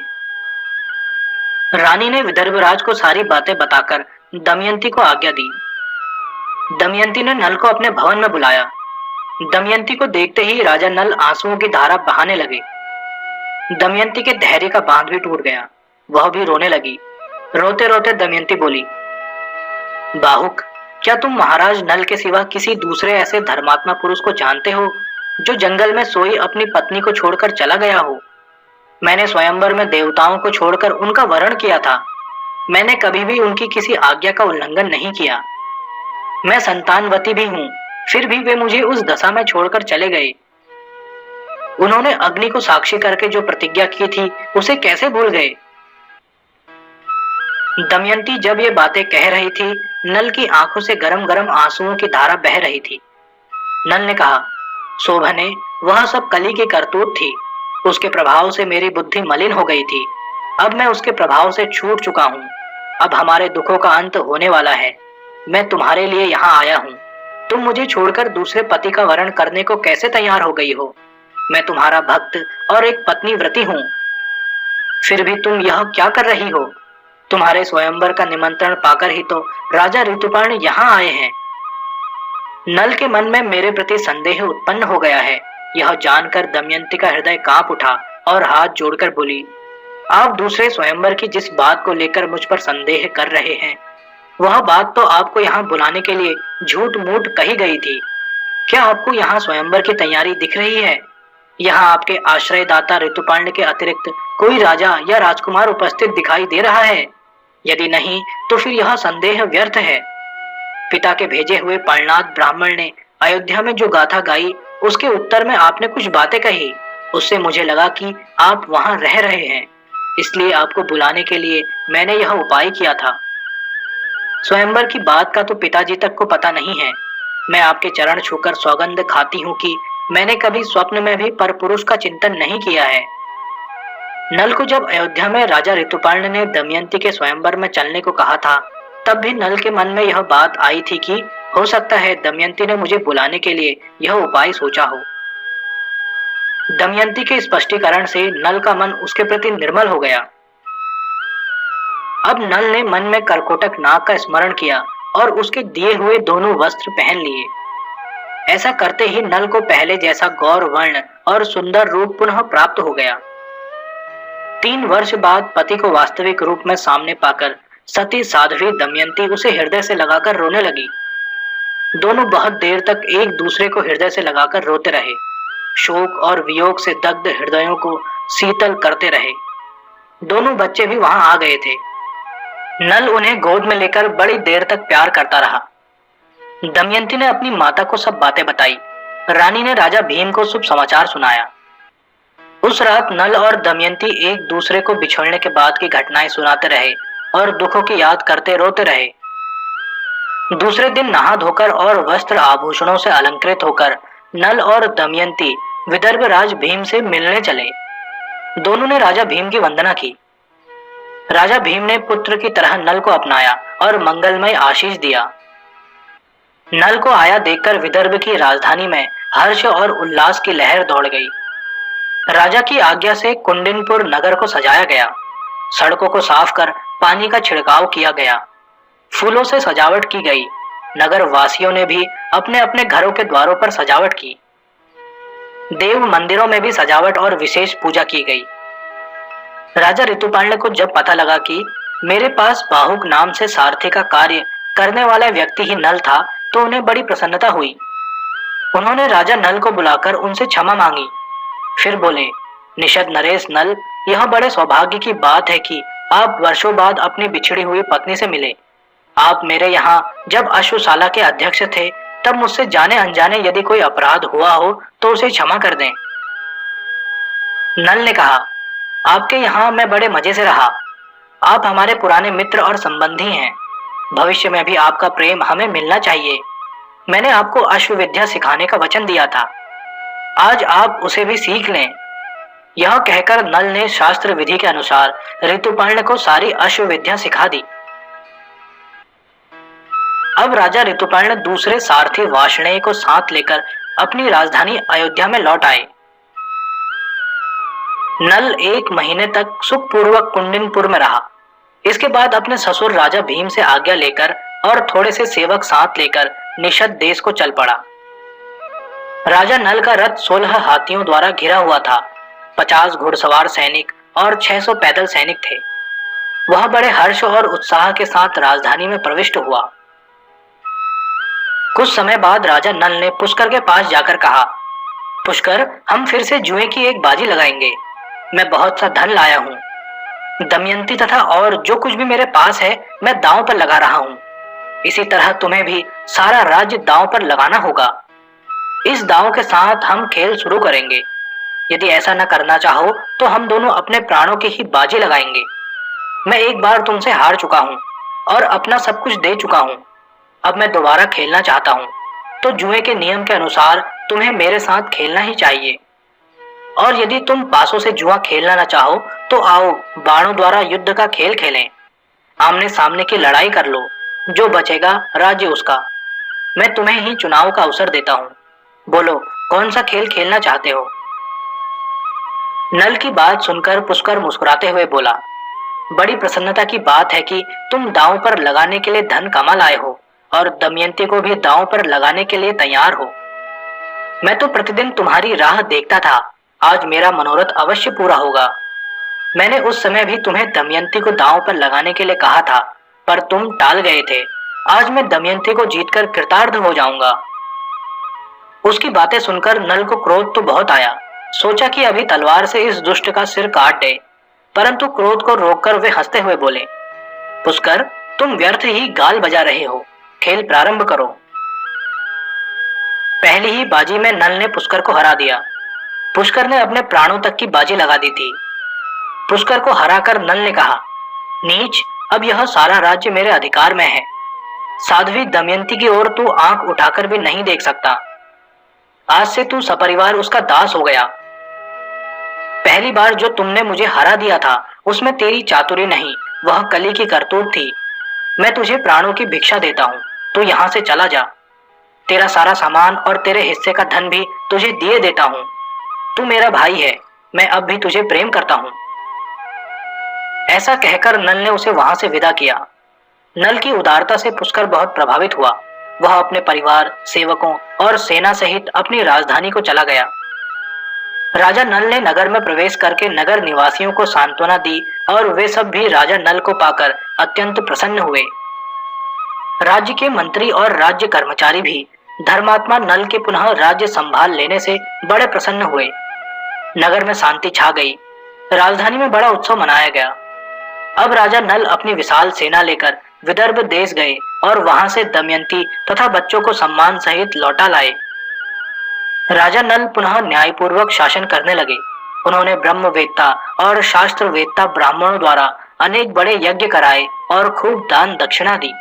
रानी ने विदर्भराज को सारी बातें बताकर दमयंती को आज्ञा दी। दमयंती ने नल को अपने भवन में बुलाया। दमयंती को देखते ही राजा नल आंसुओं की धारा बहाने लगे। दमयंती के धैर्य का बांध भी टूट गया, वह भी रोने लगी। रोते रोते दमयंती बोली, बाहुक, क्या तुम महाराज नल के सिवा किसी दूसरे ऐसे धर्मात्मा पुरुष को जानते हो जो जंगल में सोई अपनी पत्नी को छोड़कर चला गया हो? मैंने स्वयंवर में देवताओं को छोड़कर उनका वरण किया था। मैंने कभी भी उनकी किसी आज्ञा का उल्लंघन नहीं किया। मैं संतानवती भी हूँ, फिर भी वे मुझे उस दशा में छोड़कर चले गए। उन्होंने अग्नि को साक्षी करके जो प्रतिज्ञा की थी उसे कैसे भूल गए? दमयंती जब ये बातें कह रही थी, नल की आंखों से गरम गरम आंसुओं की धारा बह रही थी। नल ने कहा, शोभने, वह सब कली की करतूत थी। उसके प्रभाव से मेरी बुद्धि मलिन हो गई थी। अब मैं उसके प्रभाव से छूट चुका हूँ। अब हमारे दुखों का अंत होने वाला है। मैं तुम्हारे लिए यहाँ आया हूँ। तुम मुझे छोड़कर दूसरे पति का वरण करने को कैसे तैयार हो गई हो? मैं तुम्हारा भक्त और एक पत्नी व्रती हूँ। फिर भी तुम यह क्या कर रही हो? तुम्हारे स्वयंवर का निमंत्रण पाकर ही तो राजा ऋतुपर्ण यहाँ आए हैं। नल के मन में मेरे प्रति संदेह उत्पन्न हो गया है। यह जानकर दमयंती का हृदय कांप उठा और हाथ जोड़कर बोली, आप दूसरे स्वयंवर की जिस बात को लेकर मुझ पर संदेह कर रहे हैं, वह बात तो आपको यहाँ बुलाने के लिए झूठ मूठ कही गई थी। क्या आपको यहाँ स्वयंवर की तैयारी दिख रही है? यहाँ आपके आश्रयदाता ऋतुपर्ण के अतिरिक्त कोई राजा या राजकुमार उपस्थित दिखाई दे रहा है? यदि नहीं तो फिर यह संदेह व्यर्थ है। पिता के भेजे हुए पर्णात ब्राह्मण ने अयोध्या में जो गाथा गाई, उसके उत्तर में आपने कुछ बातें कही। उससे मुझे लगा कि आप वहां रह रहे हैं, इसलिए आपको बुलाने के लिए मैंने यह उपाय किया था। स्वयंवर की बात का तो पिताजी तक को पता नहीं है। मैं आपके चरण छूकर सौगंध खाती हूँ कि मैंने कभी स्वप्न में भी परपुरुष का चिंतन नहीं किया है। नल को जब अयोध्या में राजा ऋतुपर्ण ने दमयंती के स्वयंवर में चलने को कहा था, तब भी नल के मन में यह बात आई थी कि हो सकता है दमयंती ने मुझे बुलाने के लिए यह उपाय सोचा हो। दमयंती के स्पष्टीकरण से नल का मन उसके प्रति निर्मल हो गया। अब नल ने मन में करकोटक नाग का स्मरण किया और उसके दिए हुए दोनों वस्त्र पहन लिए। ऐसा करते ही नल को पहले जैसा गौर वर्ण और सुंदर रूप पुनः प्राप्त हो गया। 3 वर्ष बाद पति को वास्तविक रूप में सामने पाकर सती साध्वी दमयंती उसे हृदय से लगाकर रोने लगी। दोनों बहुत देर तक एक दूसरे को हृदय से लगाकर रोते रहे। शोक और वियोग से दग्ध हृदयों को शीतल करते रहे। दोनों बच्चे भी वहां आ गए थे। नल उन्हें गोद में लेकर बड़ी देर तक प्यार करता रहा। दमयंती ने अपनी माता को सब बातें बताई। रानी ने राजा भीम को शुभ समाचार सुनाया। उस रात नल और दमयंती एक दूसरे को बिछोड़ने के बाद की घटनाएं सुनाते रहे और दुखों की याद करते रोते रहे। दूसरे दिन नहा धोकर और वस्त्र आभूषणों से अलंकृत होकर नल और दमयंती विदर्भ राज भीम से मिलने चले। दोनों ने राजा भीम की वंदना की। राजा भीम ने पुत्र की तरह नल को अपनाया और मंगलमय आशीष दिया। नल को आया देखकर विदर्भ की राजधानी में हर्ष और उल्लास की लहर दौड़ गई। राजा की आज्ञा से कुंडिनपुर नगर को सजाया गया। सड़कों को साफ कर पानी का छिड़काव किया गया। फूलों से सजावट की गई। नगर वासियों ने भी अपने अपने घरों के द्वारों पर सजावट की। देव मंदिरों में भी सजावट और विशेष पूजा की गई। राजा ऋतुपर्ण को जब पता लगा कि मेरे पास बाहुक नाम से सारथी का कार्य करने वाला व्यक्ति ही नल था, तो उन्हें बड़ी प्रसन्नता हुई। उन्होंने राजा नल को बुलाकर उनसे क्षमा मांगी। फिर बोले, निषद नरेश नल, यह बड़े सौभाग्य की बात है कि आप वर्षों बाद अपनी बिछड़ी हुई पत्नी से मिले। आप मेरे यहाँ जब अश्वशाला के अध्यक्ष थे, तब मुझसे जाने अनजाने यदि कोई अपराध हुआ हो तो उसे क्षमा कर दें। नल ने कहा, आपके यहाँ मैं बड़े मजे से रहा। आप हमारे पुराने मित्र और संबंधी हैं। भविष्य में भी आपका प्रेम हमें मिलना चाहिए। मैंने आपको अश्वविद्या सिखाने का वचन दिया था, आज आप उसे भी सीख लें। यह कहकर नल ने शास्त्र विधि के अनुसार ऋतुपर्ण को सारी अश्वविद्या सिखा दी। अब राजा ऋतुपर्ण दूसरे सारथी वार्ष्णेय को साथ लेकर अपनी राजधानी अयोध्या में लौट आए। नल 1 महीने तक सुखपूर्वक कुंडिनपुर में रहा। इसके बाद अपने ससुर राजा भीम से आज्ञा लेकर और थोड़े से सेवक साथ लेकर निषद देश को चल पड़ा। राजा नल का रथ 16 हाथियों द्वारा घिरा हुआ था। 50 घुड़सवार सैनिक और 600 पैदल सैनिक थे। वह बड़े हर्ष और उत्साह के साथ राजधानी में प्रविष्ट हुआ। कुछ समय बाद राजा नल ने पुष्कर के पास जाकर कहा, पुष्कर, हम फिर से जुए की एक बाजी लगाएंगे। मैं बहुत सा धन लाया हूँ। दमयंती तथा और जो कुछ भी मेरे पास है मैं दांव पर लगा रहा हूँ। इसी तरह तुम्हें भी सारा राज्य दांव पर लगाना होगा। इस दांव के साथ हम खेल शुरू करेंगे। यदि ऐसा न करना चाहो तो हम दोनों अपने प्राणों की ही बाजी लगाएंगे। मैं एक बार तुमसे हार चुका हूँ और अपना सब कुछ दे चुका हूँ। अब मैं दोबारा खेलना चाहता हूँ, तो जुए के नियम के अनुसार तुम्हें मेरे साथ खेलना ही चाहिए। और यदि तुम पासों से जुआ खेलना न चाहो तो आओ बाणों द्वारा युद्ध का खेल खेलें। आमने सामने की लड़ाई कर लो। जो बचेगा राज्य उसका। मैं तुम्हें ही चुनाव का अवसर देता हूँ। बोलो, कौन सा खेल खेलना चाहते हो? नल की बात सुनकर पुष्कर मुस्कुराते हुए बोला, बड़ी प्रसन्नता की बात है कि तुम दांव पर लगाने के लिए धन कमा लाए हो और दमयंती को भी दांव पर लगाने के लिए तैयार हो। मैं तो प्रतिदिन तुम्हारी राह देखता था। आज मेरा मनोरथ अवश्य पूरा होगा। मैंने उस समय भी तुम्हें दमयंती को दांव पर लगाने के लिए कहा था, पर तुम टाल गए थे। आज मैं दमयंती को जीतकर कृतार्थ हो जाऊंगा। उसकी बातें सुनकर नल को क्रोध तो बहुत आया। सोचा कि अभी तलवार से इस दुष्ट का सिर काट दे, परंतु क्रोध को रोककर वे हंसते हुए बोले, पुष्कर, तुम व्यर्थ ही गाल बजा रहे हो। खेल प्रारंभ करो। पहली ही बाजी में नल ने पुष्कर को हरा दिया। पुष्कर ने अपने प्राणों तक की बाजी लगा दी थी। पुष्कर को हराकर नल ने कहा, नीच, अब यह सारा राज्य मेरे अधिकार में है। साध्वी दमयंती की ओर तू आंख उठाकर भी नहीं देख सकता। आज से तू सपरिवार उसका दास हो गया। पहली बार जो तुमने मुझे हरा दिया था उसमें तेरी चातुरी नहीं, वह कली की करतूत थी। मैं तुझे प्राणों की भिक्षा देता हूँ, तू यहाँ से चला जा। तेरा सारा सामान और तेरे हिस्से का धन भी तुझे दिए देता हूँ। तू मेरा भाई है, मैं अब भी तुझे प्रेम करता हूँ। ऐसा कहकर नल ने उसे वहां से विदा किया। नल की उदारता से पुष्कर बहुत प्रभावित हुआ। वह अपने परिवार, सेवकों और सेना सहित अपनी राजधानी को चला गया। राजा नल ने नगर में प्रवेश करके नगर निवासियों को सांत्वना दी और वे सब भी राजा नल को पाकर अत्यंत प्रसन्न हुए। राज्य के मंत्री और राज्य कर्मचारी भी धर्मात्मा नल के पुनः राज्य संभाल लेने से बड़े प्रसन्न हुए। नगर में शांति छा गई। राजधानी में बड़ा उत्सव मनाया गया। अब राजा नल अपनी विशाल सेना लेकर विदर्भ देश गए और वहां से दमयंती तथा बच्चों को सम्मान सहित लौटा लाए। राजा नल पुनः न्यायपूर्वक शासन करने लगे। उन्होंने ब्रह्मवेत्ता और शास्त्र वेत्ता ब्राह्मणों द्वारा अनेक बड़े यज्ञ कराए और खूब दान दक्षिणा दी।